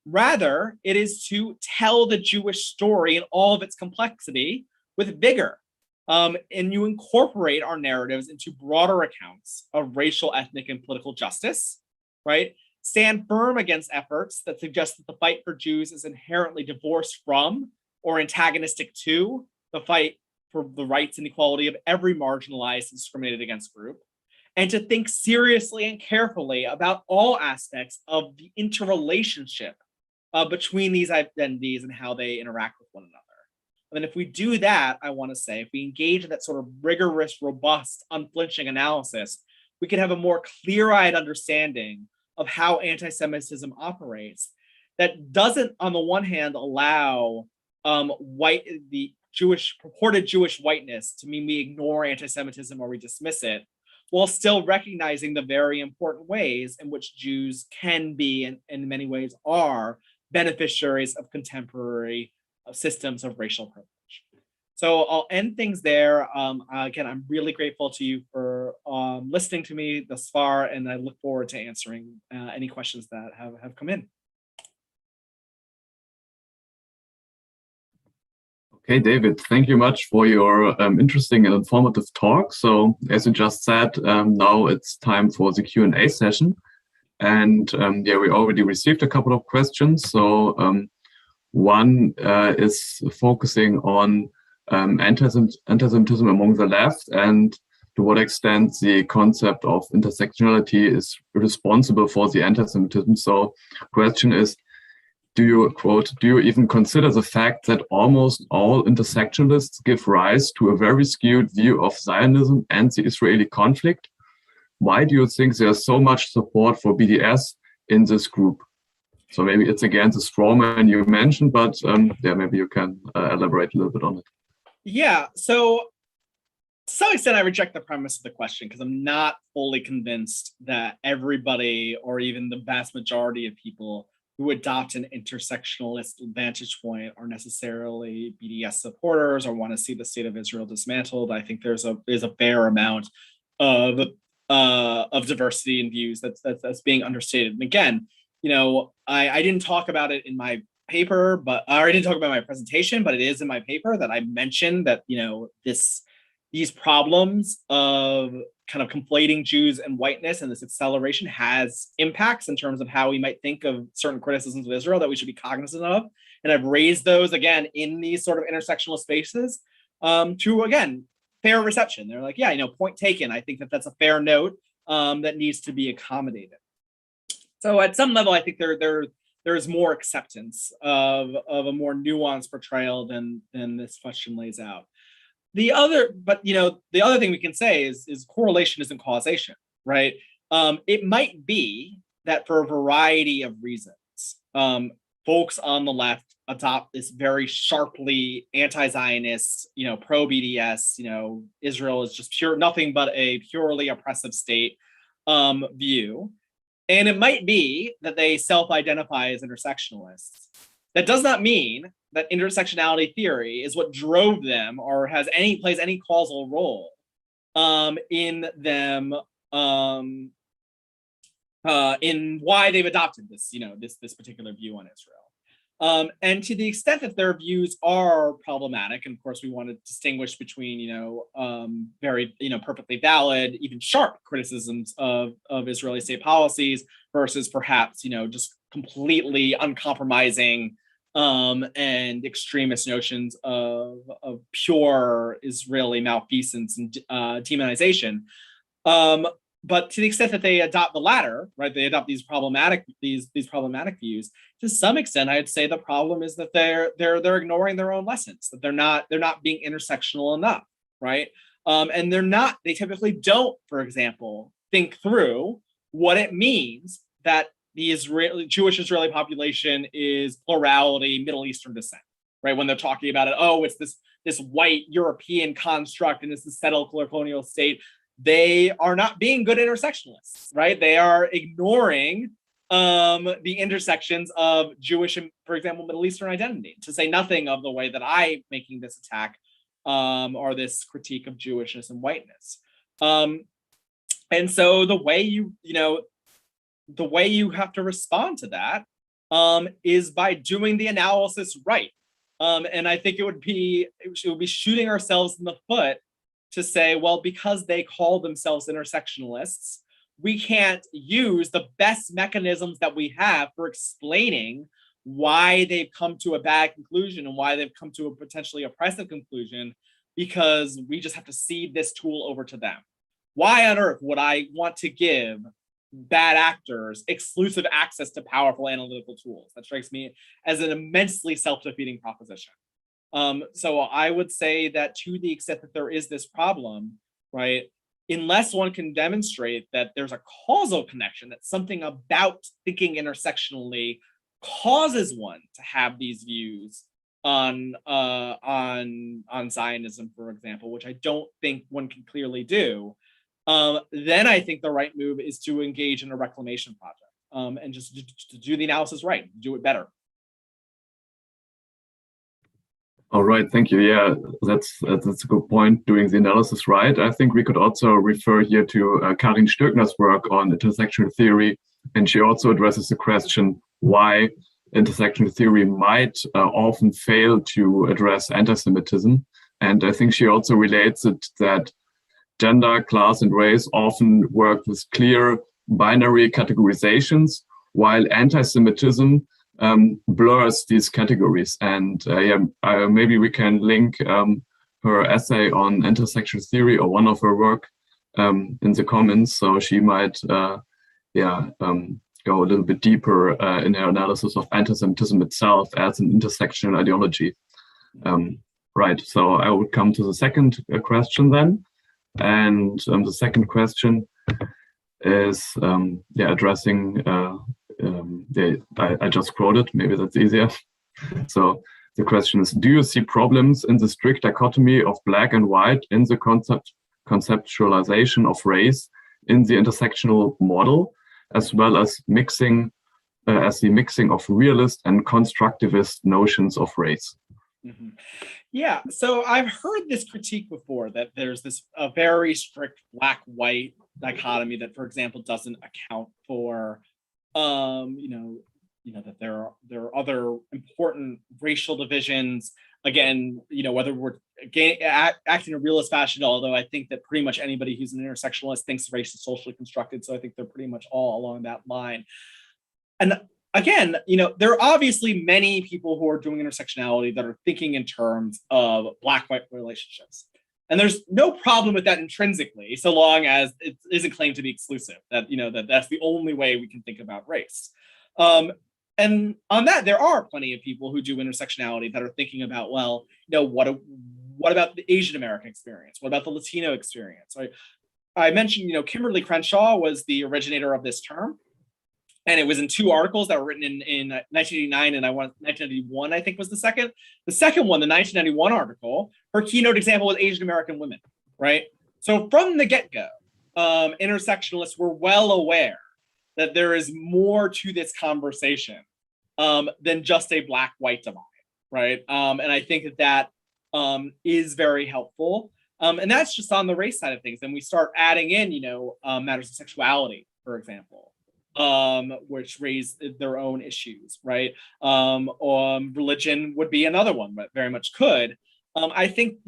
Rather, it is to tell the Jewish story in all of its complexity with vigor. And you incorporate our narratives into broader accounts of racial, ethnic, and political justice, right? Stand firm against efforts that suggest that the fight for Jews is inherently divorced from or antagonistic to the fight for the rights and equality of every marginalized and discriminated against group, and to think seriously and carefully about all aspects of the interrelationship between these identities and how they interact with one another. And then if we do that, I want to say, if we engage in that sort of rigorous, robust, unflinching analysis, we can have a more clear-eyed understanding of how anti-Semitism operates that doesn't, on the one hand, allow the purported Jewish whiteness to mean we ignore anti-Semitism or we dismiss it, while still recognizing the very important ways in which Jews can be, and in many ways are, beneficiaries of contemporary systems of racial privilege. So I'll end things there. Again, I'm really grateful to you for listening to me thus far, and I look forward to answering any questions that have come in. Okay, David, thank you much for your interesting and informative talk. So as you just said, now it's time for the Q&A session. And yeah, we already received a couple of questions. So one is focusing on antisemitism among the left and to what extent the concept of intersectionality is responsible for the antisemitism. So question is, do you, quote, do you even consider the fact that almost all intersectionalists give rise to a very skewed view of Zionism and the Israeli conflict? Why do you think there's so much support for BDS in this group? So maybe it's again the straw man you mentioned, but yeah, maybe you can elaborate a little bit on it. Yeah, so to some extent, I reject the premise of the question because I'm not fully convinced that everybody, or even the vast majority of people who adopt an intersectionalist vantage point are necessarily BDS supporters or want to see the state of Israel dismantled. I think there's a fair amount of diversity in views that's being understated. And again, you know, I didn't talk about it in my paper, but I didn't talk about my presentation, but it is in my paper that I mentioned that, you know, these problems of kind of conflating Jews and whiteness and this acceleration has impacts in terms of how we might think of certain criticisms of Israel that we should be cognizant of. And I've raised those again in these sort of intersectional spaces to, again, fair reception. They're like, yeah, you know, point taken. I think that that's a fair note that needs to be accommodated. So at some level, I think there's more acceptance of a more nuanced portrayal than this question lays out. The other thing we can say is correlation isn't causation, right? It might be that for a variety of reasons, folks on the left adopt this very sharply anti-Zionist, you know, pro-BDS, you know, Israel is just nothing but a purely oppressive state view. And it might be that they self-identify as intersectionalists. That does not mean that intersectionality theory is what drove them or plays any causal role in them in why they've adopted this, this particular view on Israel. And to the extent that their views are problematic, and of course we want to distinguish between, very, perfectly valid, even sharp criticisms of Israeli state policies versus perhaps, just completely uncompromising and extremist notions of pure Israeli malfeasance and demonization. But to the extent that they adopt the latter, right, they adopt these problematic views. To some extent, I'd say the problem is that they're ignoring their own lessons. That they're not being intersectional enough, right? And they typically don't, for example, think through what it means that the Jewish Israeli population is plurality Middle Eastern descent, right? When they're talking about it, it's this white European construct and it's a settled colonial state. They are not being good intersectionalists, right? They are ignoring the intersections of Jewish and, for example, Middle Eastern identity, to say nothing of the way that I'm making this attack or this critique of Jewishness and whiteness. And so the way you have to respond to that is by doing the analysis right. And I think it would be shooting ourselves in the foot to say, well, because they call themselves intersectionalists, we can't use the best mechanisms that we have for explaining why they've come to a bad conclusion and why they've come to a potentially oppressive conclusion, because we just have to cede this tool over to them. Why on earth would I want to give bad actors exclusive access to powerful analytical tools? That strikes me as an immensely self-defeating proposition. So I would say that to the extent that there is this problem, right, unless one can demonstrate that there's a causal connection, that something about thinking intersectionally causes one to have these views on Zionism, for example, which I don't think one can clearly do, then I think the right move is to engage in a reclamation project and just to do the analysis right, do it better. All right, thank you. Yeah, that's a good point, doing the analysis right. I think we could also refer here to Karin Stöckner's work on intersectional theory, and she also addresses the question why intersectional theory might often fail to address anti-Semitism. And I think she also relates it that gender, class, and race often work with clear binary categorizations, while anti-Semitism blurs these categories. And maybe we can link her essay on intersectional theory or one of her work in the comments, so she might go a little bit deeper in her analysis of anti-Semitism itself as an intersectional ideology. Right, so I would come to the second question then. And the second question is addressing I just quoted, maybe that's easier. So the question is, do you see problems in the strict dichotomy of black and white in the conceptualization of race in the intersectional model, as well as the mixing of realist and constructivist notions of race? Mm-hmm. Yeah, so I've heard this critique before, that there's a very strict black-white dichotomy that, for example, doesn't account for that there are other important racial divisions. Again, whether we're acting in a realist fashion, although I think that pretty much anybody who's an intersectionalist thinks race is socially constructed. So I think they're pretty much all along that line. And again, there are obviously many people who are doing intersectionality that are thinking in terms of black-white relationships. And there's no problem with that intrinsically, so long as it isn't claimed to be exclusive, that that's the only way we can think about race. And on that, there are plenty of people who do intersectionality that are thinking about, well, what about the Asian American experience? What about the Latino experience? I mentioned, Kimberly Crenshaw was the originator of this term. And it was in two articles that were written in 1989 and 1991, I think was the second. The second one, the 1991 article, her keynote example was Asian American women, right? So from the get-go, intersectionalists were well aware that there is more to this conversation than just a black-white divide, right? And I think that is very helpful. And that's just on the race side of things. Then we start adding in, matters of sexuality, for example, which raise their own issues, right? Religion would be another one, but very much could. I think,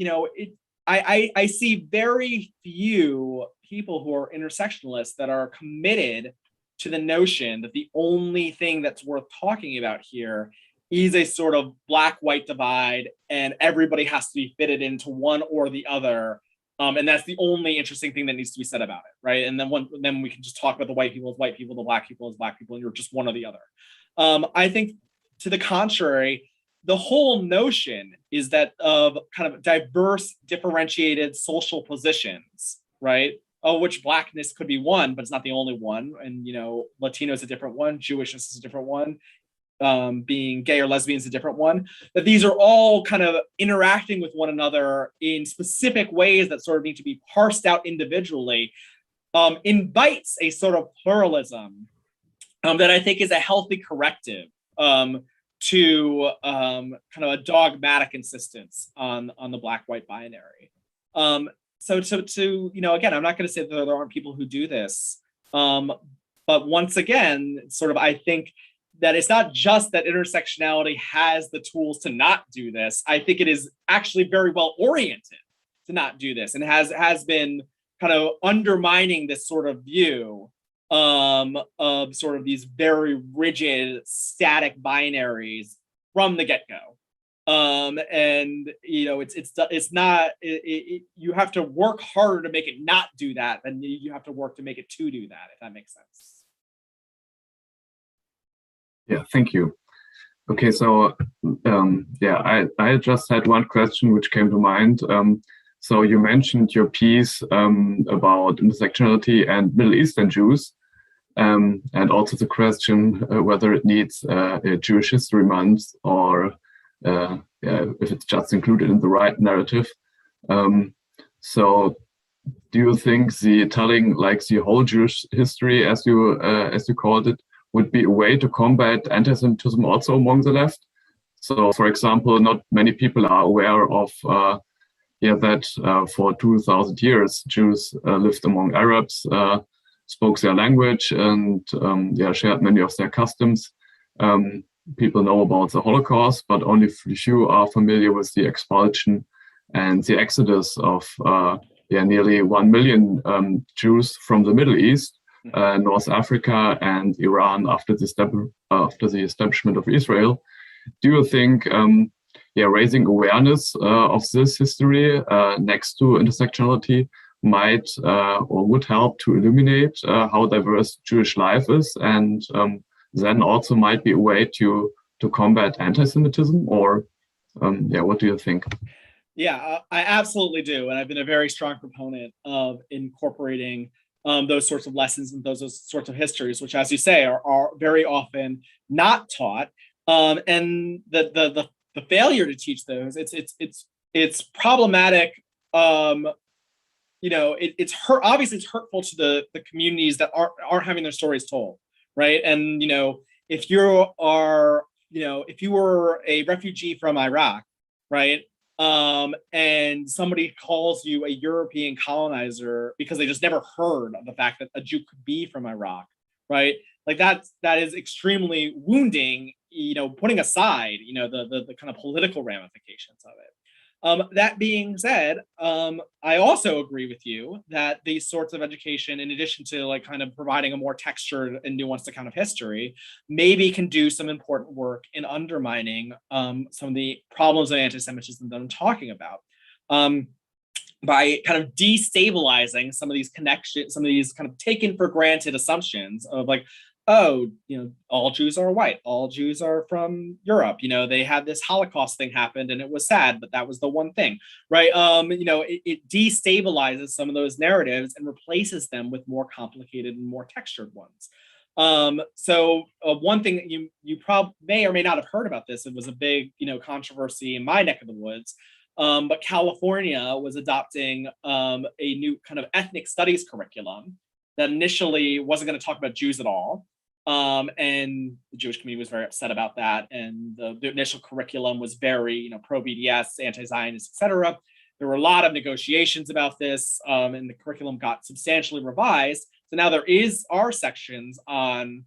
I see very few people who are intersectionalists that are committed to the notion that the only thing that's worth talking about here is a sort of black-white divide and everybody has to be fitted into one or the other. And that's the only interesting thing that needs to be said about it, right? And then we can just talk about the white people as white people, the black people as black people, and you're just one or the other. I think to the contrary, the whole notion is that of kind of diverse, differentiated social positions, right? Which blackness could be one, but it's not the only one. And, Latino is a different one. Jewishness is a different one. Being gay or lesbian is a different one. That these are all kind of interacting with one another in specific ways that sort of need to be parsed out individually, invites a sort of pluralism that I think is a healthy corrective to kind of a dogmatic insistence on the black-white binary. So again, I'm not going to say that there aren't people who do this, but once again, sort of, I think that it's not just that intersectionality has the tools to not do this. I think it is actually very well oriented to not do this, and has been kind of undermining this sort of view of sort of these very rigid, static binaries from the get-go. And it's not. You have to work harder to make it not do that than you have to work to make it to do that. If that makes sense. Yeah, thank you. Okay, so I just had one question which came to mind. So you mentioned your piece about intersectionality and Middle Eastern Jews, and also the question whether it needs a Jewish History Month or if it's just included in the right narrative. So do you think the telling like the whole Jewish history, as you called it, would be a way to combat anti-Semitism also among the left? So, for example, not many people are aware of that for 2,000 years Jews lived among Arabs, spoke their language, and shared many of their customs. People know about the Holocaust, but only few are familiar with the expulsion and the exodus of nearly 1 million Jews from the Middle East, North Africa, and Iran after the establishment of Israel. Do you think raising awareness of this history next to intersectionality might or would help to illuminate how diverse Jewish life is, and then also might be a way to combat anti-Semitism? Or what do you think? Yeah, I absolutely do. And I've been a very strong proponent of incorporating those sorts of lessons and those sorts of histories, which, as you say, are very often not taught. And the failure to teach those, it's problematic. It's obviously it's hurtful to the communities that aren't having their stories told, right? And if you were a refugee from Iraq, right? And somebody calls you a European colonizer because they just never heard of the fact that a Jew could be from Iraq, right? Like that is extremely wounding, putting aside, the kind of political ramifications of it. That being said, I also agree with you that these sorts of education, in addition to like kind of providing a more textured and nuanced account of history, maybe can do some important work in undermining some of the problems of anti-Semitism that I'm talking about. By kind of destabilizing some of these connections, some of these kind of taken for granted assumptions of like, oh, all Jews are white, all Jews are from Europe, they had this Holocaust thing happened and it was sad, but that was the one thing, right? It destabilizes some of those narratives and replaces them with more complicated and more textured ones. So one thing that you probably may or may not have heard about this, it was a big, controversy in my neck of the woods, but California was adopting a new kind of ethnic studies curriculum that initially wasn't going to talk about Jews at all. And the Jewish community was very upset about that. And the initial curriculum was very, pro-BDS, anti-Zionist, etc. There were a lot of negotiations about this, and the curriculum got substantially revised. So now there are sections on,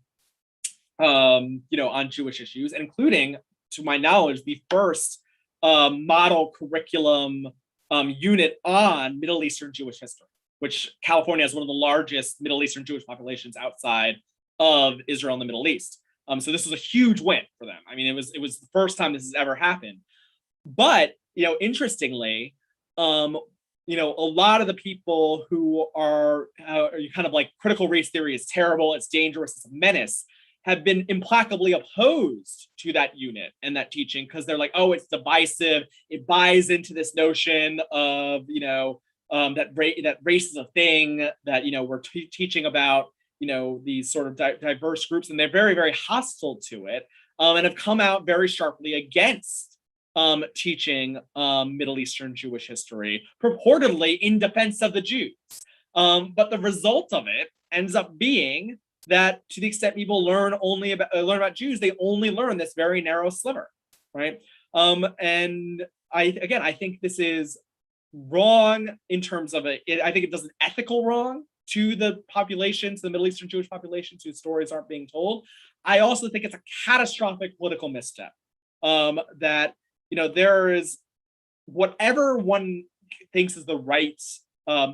on Jewish issues, including, to my knowledge, the first model curriculum unit on Middle Eastern Jewish history, which California has one of the largest Middle Eastern Jewish populations outside of Israel and the Middle East. So this was a huge win for them. I mean, it was the first time this has ever happened. But, interestingly, a lot of the people who are kind of like critical race theory is terrible, it's dangerous, it's a menace, have been implacably opposed to that unit and that teaching, because they're like, oh, it's divisive. It buys into this notion of, that race is a thing, that, we're teaching about, these sort of diverse groups, and they're very, very hostile to it, and have come out very sharply against teaching Middle Eastern Jewish history, purportedly in defense of the Jews. But the result of it ends up being that, to the extent people learn about Jews, they only learn this very narrow sliver, right? And I think this is wrong in terms of I think it does an ethical wrong to the populations, the Middle Eastern Jewish populations whose stories aren't being told. I also think it's a catastrophic political misstep. That, there is whatever one thinks is the right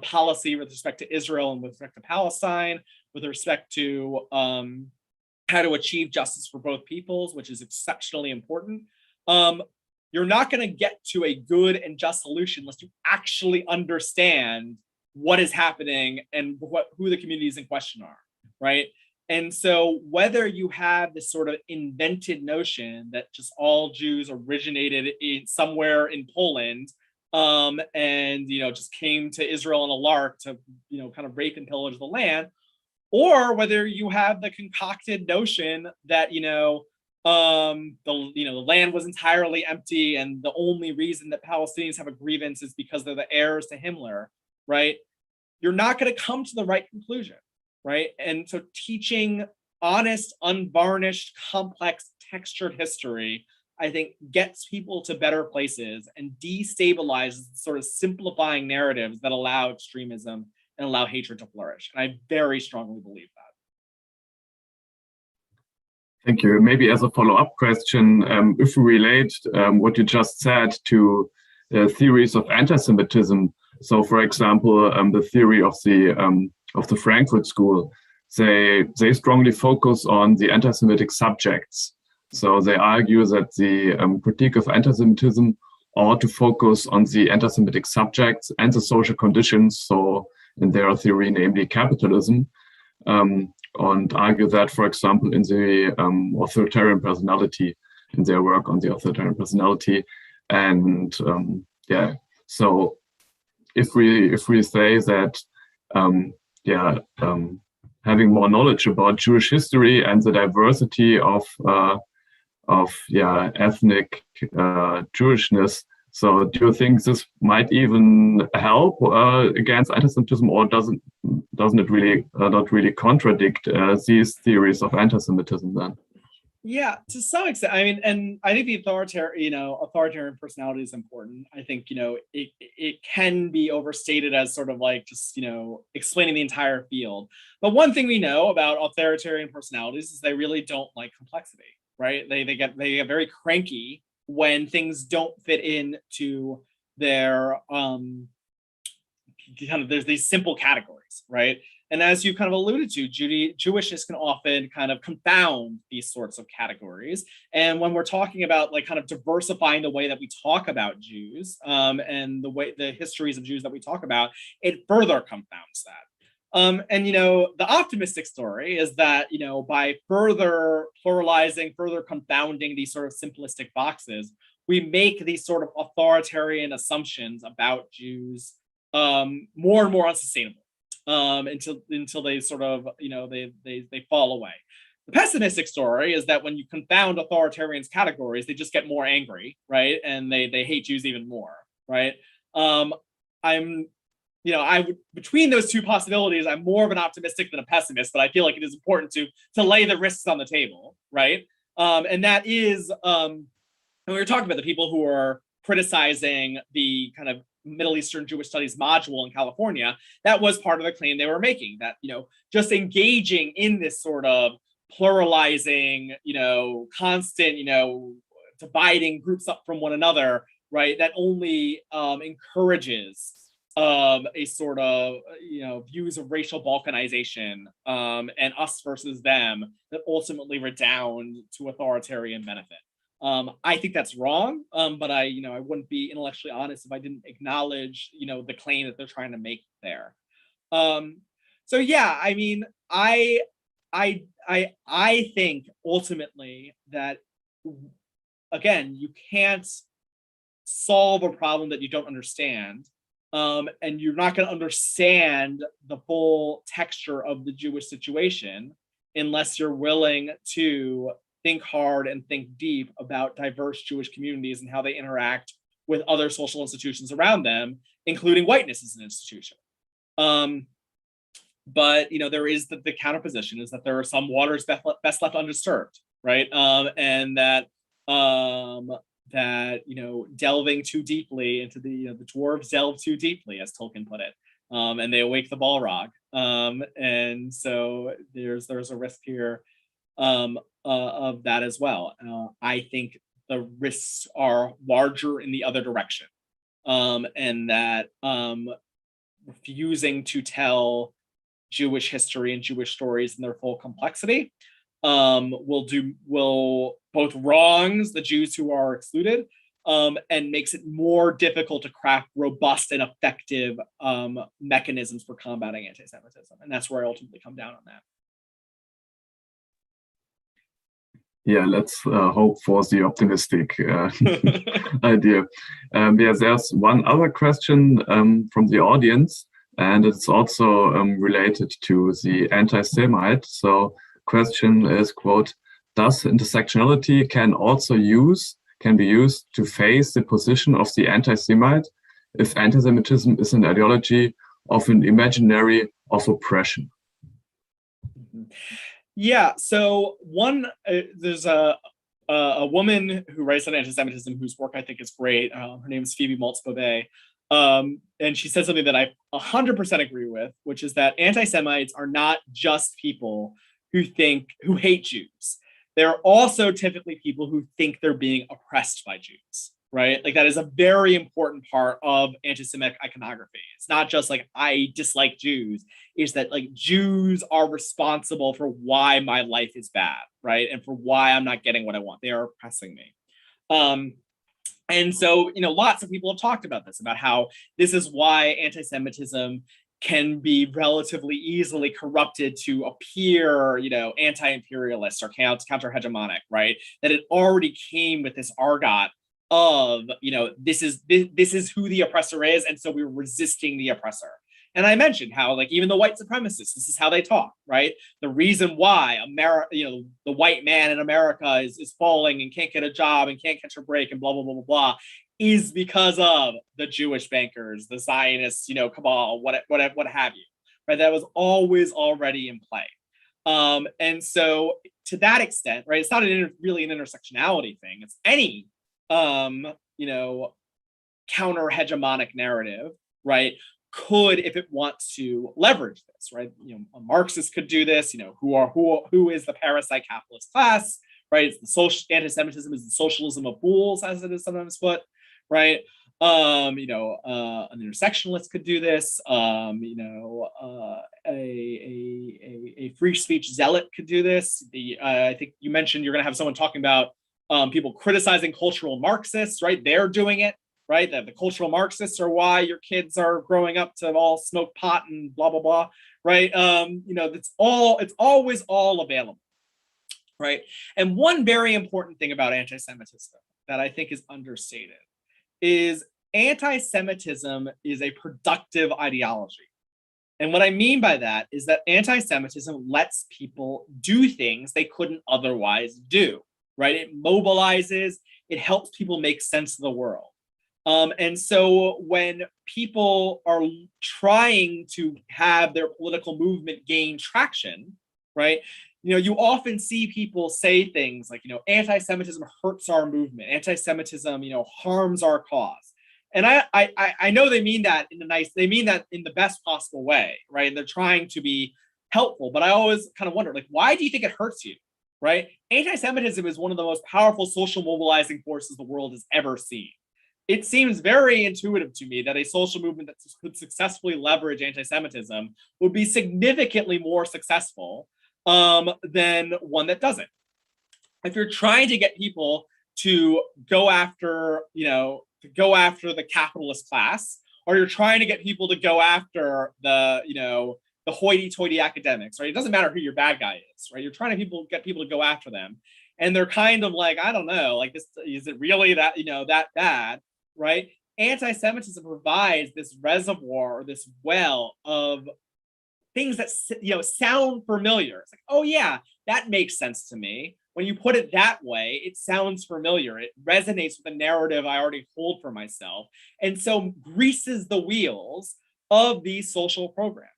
policy with respect to Israel and with respect to Palestine, with respect to how to achieve justice for both peoples, which is exceptionally important. You're not going to get to a good and just solution unless you actually understand what is happening and who the communities in question are, right? And so whether you have this sort of invented notion that just all Jews originated somewhere in Poland, and just came to Israel in a lark to kind of rape and pillage the land, or whether you have the concocted notion that the land was entirely empty, and the only reason that Palestinians have a grievance is because they're the heirs to Himmler, right? You're not going to come to the right conclusion, right? And so teaching honest, unvarnished, complex, textured history, I think, gets people to better places and destabilizes sort of simplifying narratives that allow extremism and allow hatred to flourish. And I very strongly believe that. Thank you. Maybe as a follow-up question, if we relate what you just said to theories of anti-Semitism, so for example, the theory of the Frankfurt School, they strongly focus on the anti-Semitic subjects. So they argue that the critique of anti-Semitism ought to focus on the anti-Semitic subjects and the social conditions, so in their theory, namely capitalism, and argue that, for example, in the authoritarian personality, in their work on the authoritarian personality. And so if we say that having more knowledge about Jewish history and the diversity of ethnic Jewishness, so do you think this might even help against anti-Semitism, or doesn't it really not really contradict these theories of anti-Semitism then? Yeah, to some extent. I mean, and I think the authoritarian personality is important. I think, it can be overstated as sort of like just, explaining the entire field. But one thing we know about authoritarian personalities is they really don't like complexity, right? They get very cranky when things don't fit into their there's these simple categories, right? And as you kind of alluded to, Jewishness can often kind of confound these sorts of categories. And when we're talking about like kind of diversifying the way that we talk about Jews, and the histories of Jews that we talk about, it further confounds that. And the optimistic story is that by further pluralizing, further confounding these sort of simplistic boxes, we make these sort of authoritarian assumptions about Jews more and more unsustainable, until they sort of they fall away. The pessimistic story is that when you confound authoritarians' categories, they just get more angry, right? And they hate Jews even more, right? I'm I would, between those two possibilities, I'm more of an optimistic than a pessimist, but I feel like it is important to lay the risks on the table, right? And that is, and we were talking about the people who are criticizing the kind of Middle Eastern Jewish Studies module in California. That was part of the claim they were making, that, just engaging in this sort of pluralizing, constant, dividing groups up from one another, right? That only encourages a sort of, views of racial balkanization and us versus them that ultimately redound to authoritarian benefit. I think that's wrong, but I wouldn't be intellectually honest if I didn't acknowledge, the claim that they're trying to make there. So yeah, I mean, I think ultimately that, again, you can't solve a problem that you don't understand, and you're not going to understand the full texture of the Jewish situation unless you're willing to think hard and think deep about diverse Jewish communities and how they interact with other social institutions around them, including whiteness as an institution. But there is the counterposition is that there are some waters best left undisturbed, right? And that delving too deeply into the dwarves delve too deeply, as Tolkien put it, and they awake the Balrog. And so there's a risk here of that as well. I think the risks are larger in the other direction, and that refusing to tell Jewish history and Jewish stories in their full complexity will both wrongs the Jews who are excluded, and makes it more difficult to craft robust and effective mechanisms for combating anti-Semitism. And that's where I ultimately come down on that. Yeah, let's hope for the optimistic idea. There's one other question from the audience, and it's also related to the anti-Semite. So question is, quote, does intersectionality can be used to face the position of the anti-Semite if anti-Semitism is an ideology of an imaginary of oppression? Yeah, so there's a woman who writes on anti-Semitism whose work I think is great. Her name is Phoebe Maltz-Bobet. And she said something that I 100% agree with, which is that anti-Semites are not just people who hate Jews. They're also typically people who think they're being oppressed by Jews, right? Like that is a very important part of anti-Semitic iconography. It's not just like, I dislike Jews. It's that like Jews are responsible for why my life is bad, right? And for why I'm not getting what I want. They are oppressing me. And so, lots of people have talked about this, about how this is why anti-Semitism can be relatively easily corrupted to appear, anti-imperialist or counter-hegemonic, right? That it already came with this argot of, this is who the oppressor is, and so we're resisting the oppressor. And I mentioned how, like, even the white supremacists, this is how they talk, right? The reason why the white man in America is falling and can't get a job and can't catch a break and blah, blah, blah, blah, blah, is because of the Jewish bankers, the Zionists, cabal, what have you, right? That was always already in play. And so to that extent, right, it's not really an intersectionality thing. It's any, counter-hegemonic narrative, right, could, if it wants to, leverage this, right? A Marxist could do this. Who is the parasite capitalist class, right? It's the social anti-Semitism is the socialism of fools, as it is sometimes put, right? An intersectionalist could do this. A free speech zealot could do this. I think you mentioned you're going to have someone talking about people criticizing cultural Marxists, right? They're doing it. Right, that the cultural Marxists are why your kids are growing up to all smoke pot and blah blah blah. Right, it's always all available. Right, and one very important thing about anti-Semitism that I think is understated is anti-Semitism is a productive ideology. And what I mean by that is that anti-Semitism lets people do things they couldn't otherwise do. Right, it mobilizes, it helps people make sense of the world. And so when people are trying to have their political movement gain traction, right? You often see people say things like, anti-Semitism hurts our movement. Anti-Semitism, harms our cause. And I know they mean that they mean that in the best possible way, right? And they're trying to be helpful, but I always kind of wonder, like, why do you think it hurts you, right? Anti-Semitism is one of the most powerful social mobilizing forces the world has ever seen. It seems very intuitive to me that a social movement that could successfully leverage anti-Semitism would be significantly more successful than one that doesn't. If you're trying to get people to go after, the capitalist class, or you're trying to get people to go after the hoity-toity academics, right? It doesn't matter who your bad guy is, right? You're trying to get people to go after them, and they're kind of like, I don't know, like, this, is it really that that bad, right? Anti-Semitism provides this reservoir, or this well of things that sound familiar. It's like, oh yeah, that makes sense to me. When you put it that way, it sounds familiar. It resonates with the narrative I already hold for myself, and so greases the wheels of these social programs.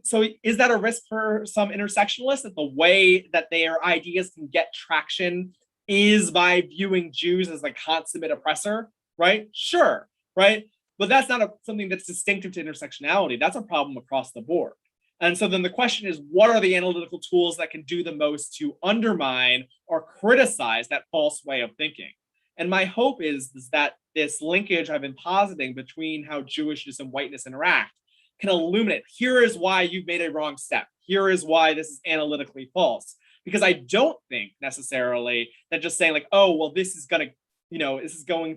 So is that a risk for some intersectionalists, that the way that their ideas can get traction is by viewing Jews as a consummate oppressor, right? Sure, right? But that's not something that's distinctive to intersectionality. That's a problem across the board. And so then the question is, what are the analytical tools that can do the most to undermine or criticize that false way of thinking? And my hope is that this linkage I've been positing between how Jewishness and whiteness interact can illuminate, here is why you've made a wrong step. Here is why this is analytically false. Because I don't think necessarily that just saying like, oh, well, this is going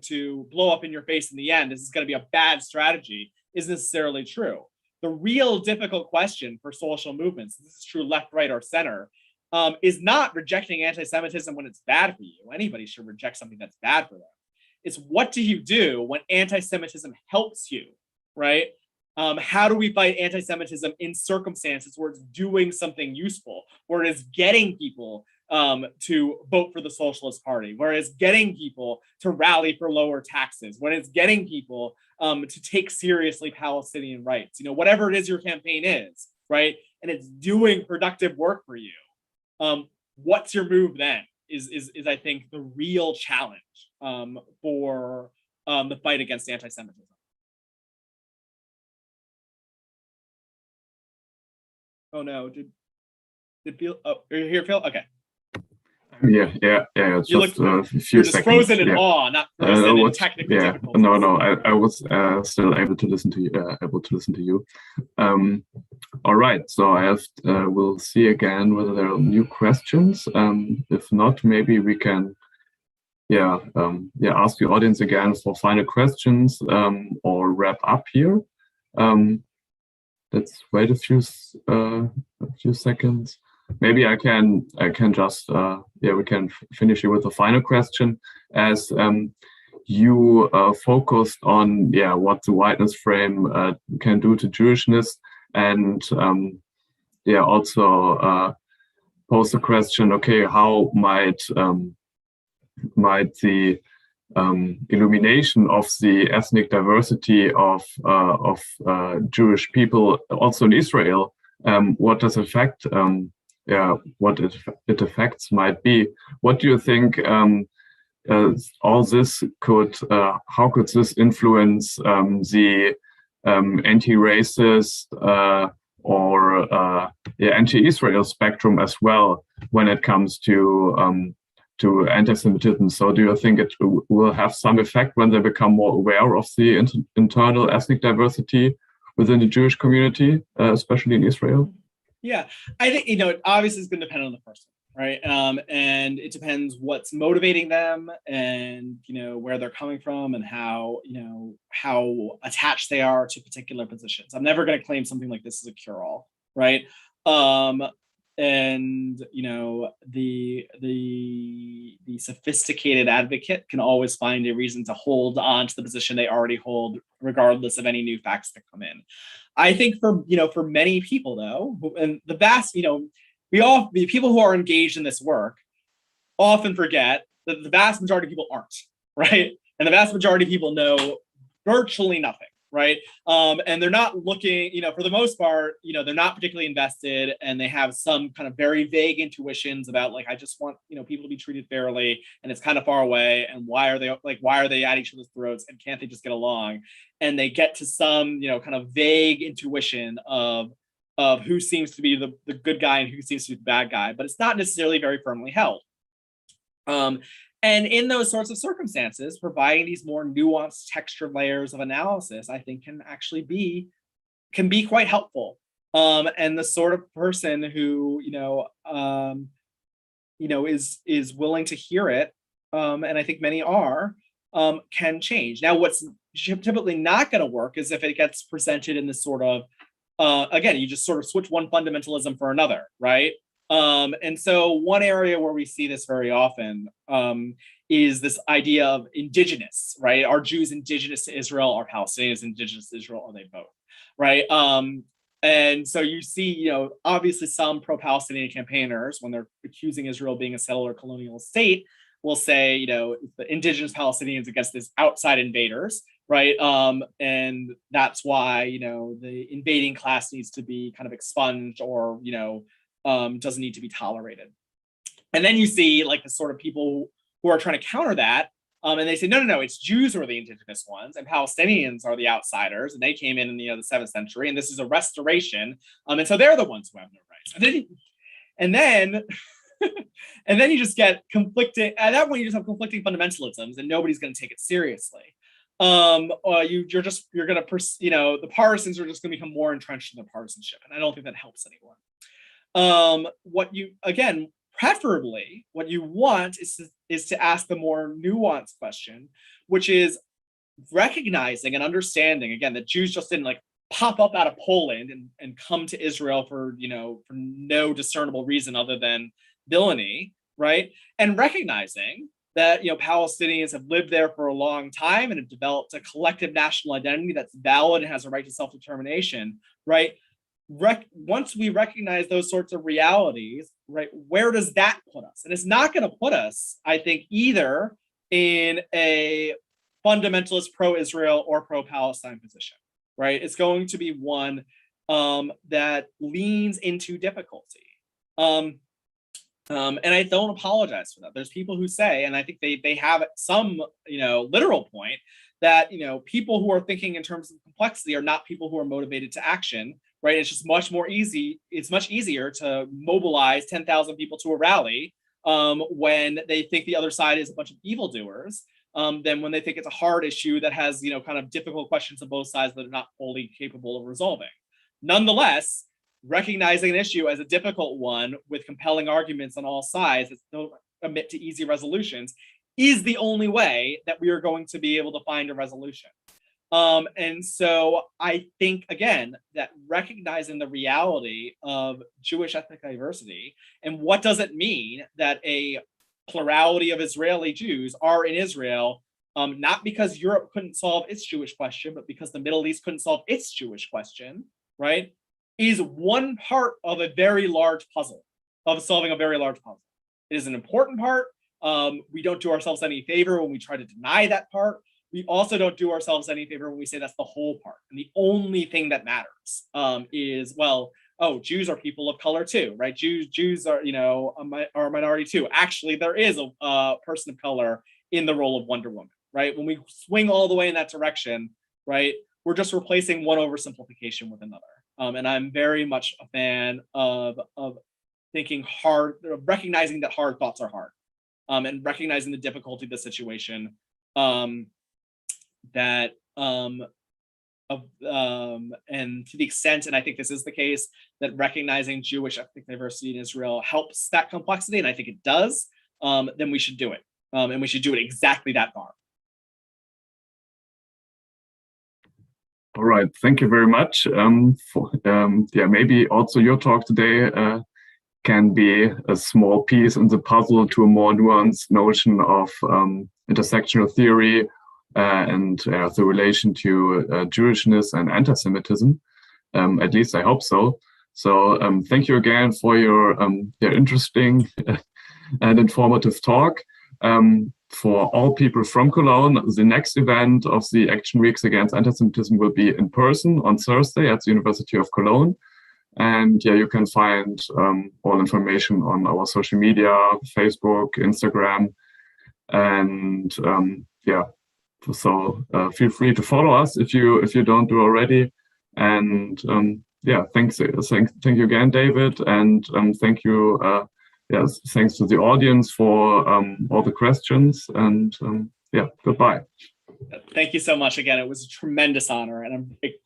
to blow up in your face in the end, this is going to be a bad strategy, is necessarily true. The real difficult question for social movements, this is true left, right, or center, is not rejecting anti-Semitism when it's bad for you. Anybody should reject something that's bad for them. It's what do you do when anti-Semitism helps you, right? How do we fight anti-Semitism in circumstances where it's doing something useful, where it is getting people to vote for the Socialist Party, where it's getting people to rally for lower taxes, when it's getting people to take seriously Palestinian rights, whatever it is your campaign is, right? And it's doing productive work for you. What's your move then? Is I think the real challenge for the fight against anti-Semitism. Oh no, did Phil? Oh, are you here, Phil? Okay. Yeah. It's just a few you're just seconds. Frozen in awe, not frozen in technical difficulties. No. I was still able to listen to you. All right. So I have. We'll see again whether there are new questions. If not, maybe we can. Ask the audience again for final questions or wrap up here. Let's wait a few seconds. Maybe I can just we can finish here with a final question, as you focused on what the whiteness frame can do to Jewishness, and also pose the question, okay, how might the illumination of the ethnic diversity of Jewish people also in Israel, what does affect what it affects might be. What do you think all this could how could this influence the anti-racist or anti-Israel spectrum as well when it comes to anti-Semitism? So do you think it will have some effect when they become more aware of the internal ethnic diversity within the Jewish community, especially in Israel? Yeah, I think, it obviously is going to depend on the person, right? And it depends what's motivating them, and, where they're coming from, and how attached they are to particular positions. I'm never going to claim something like this is a cure-all, right? And the sophisticated advocate can always find a reason to hold on to the position they already hold, regardless of any new facts that come in. I think for many people though, and the vast, the people who are engaged in this work often forget that the vast majority of people aren't, right? And the vast majority of people know virtually nothing, right? And they're not looking, for the most part, they're not particularly invested, and they have some kind of very vague intuitions about like, I just want, people to be treated fairly, and it's kind of far away. And why are they at each other's throats, and can't they just get along? And they get to some, kind of vague intuition of who seems to be the good guy and who seems to be the bad guy, but it's not necessarily very firmly held. And in those sorts of circumstances, providing these more nuanced textured layers of analysis, I think can be quite helpful. And the sort of person who, is willing to hear it, and I think many are, can change. Now, what's typically not going to work is if it gets presented in this sort of, again, you just sort of switch one fundamentalism for another, right? And so one area where we see this very often is this idea of indigenous, right? Are Jews indigenous to Israel? Are Palestinians indigenous to Israel? Are they both, right? And so you see, obviously some pro-Palestinian campaigners, when they're accusing Israel of being a settler colonial state, will say, the indigenous Palestinians against this outside invaders, right? And that's why, the invading class needs to be kind of expunged, or, doesn't need to be tolerated. And then you see like the sort of people who are trying to counter that, and they say, no, it's Jews who are the indigenous ones, and Palestinians are the outsiders, and they came in the 7th century, and this is a restoration, and so they're the ones who have no rights. And then and then you just get conflicting. At that point, you just have conflicting fundamentalisms, and nobody's going to take it seriously. Or you're going to, the partisans are just going to become more entrenched in their partisanship, and I don't think that helps anyone. Preferably, what you want is to ask the more nuanced question, which is recognizing and understanding, again, that Jews just didn't like pop up out of Poland and come to Israel for no discernible reason other than villainy, right? And recognizing that Palestinians have lived there for a long time and have developed a collective national identity that's valid and has a right to self-determination, right? Once we recognize those sorts of realities, right, where does that put us? And it's not going to put us, I think, either in a fundamentalist pro-Israel or pro-Palestine position, right? It's going to be one that leans into difficulty. And I don't apologize for that. There's people who say, and I think they have some, literal point, that, people who are thinking in terms of complexity are not people who are motivated to action, right? It's just much easier to mobilize 10,000 people to a rally when they think the other side is a bunch of evildoers, than when they think it's a hard issue that has, kind of difficult questions on both sides that are not fully capable of resolving. Nonetheless, recognizing an issue as a difficult one with compelling arguments on all sides that don't admit to easy resolutions is the only way that we are going to be able to find a resolution. And so I think, again, that recognizing the reality of Jewish ethnic diversity and what does it mean that a plurality of Israeli Jews are in Israel, not because Europe couldn't solve its Jewish question, but because the Middle East couldn't solve its Jewish question, right, is one part of a very large puzzle, of solving a very large puzzle. It is an important part. We don't do ourselves any favor when we try to deny that part. We also don't do ourselves any favor when we say that's the whole part. And the only thing that matters is, well, oh, Jews are people of color too, right? Jews are, are a minority too. Actually, there is a person of color in the role of Wonder Woman, right? When we swing all the way in that direction, right, we're just replacing one oversimplification with another. And I'm very much a fan of thinking hard, recognizing that hard thoughts are hard, and recognizing the difficulty of the situation. And to the extent, and I think this is the case, that recognizing Jewish ethnic diversity in Israel helps that complexity, and I think it does, then we should do it. And we should do it exactly that far. All right, thank you very much. Maybe also your talk today can be a small piece in the puzzle to a more nuanced notion of intersectional theory and the relation to Jewishness and anti-Semitism. At least I hope so. So thank you again for your interesting and informative talk. for all people from Cologne, the next event of the Action Weeks Against Antisemitism will be in person on Thursday at the University of Cologne. And yeah, you can find all information on our social media, Facebook, Instagram, and yeah. So feel free to follow us if you don't do already. And yeah, thank you again, David, and thank you. Yes, thanks to the audience for all the questions, and yeah, goodbye. Thank you so much again. It was a tremendous honor, and I'm incredibly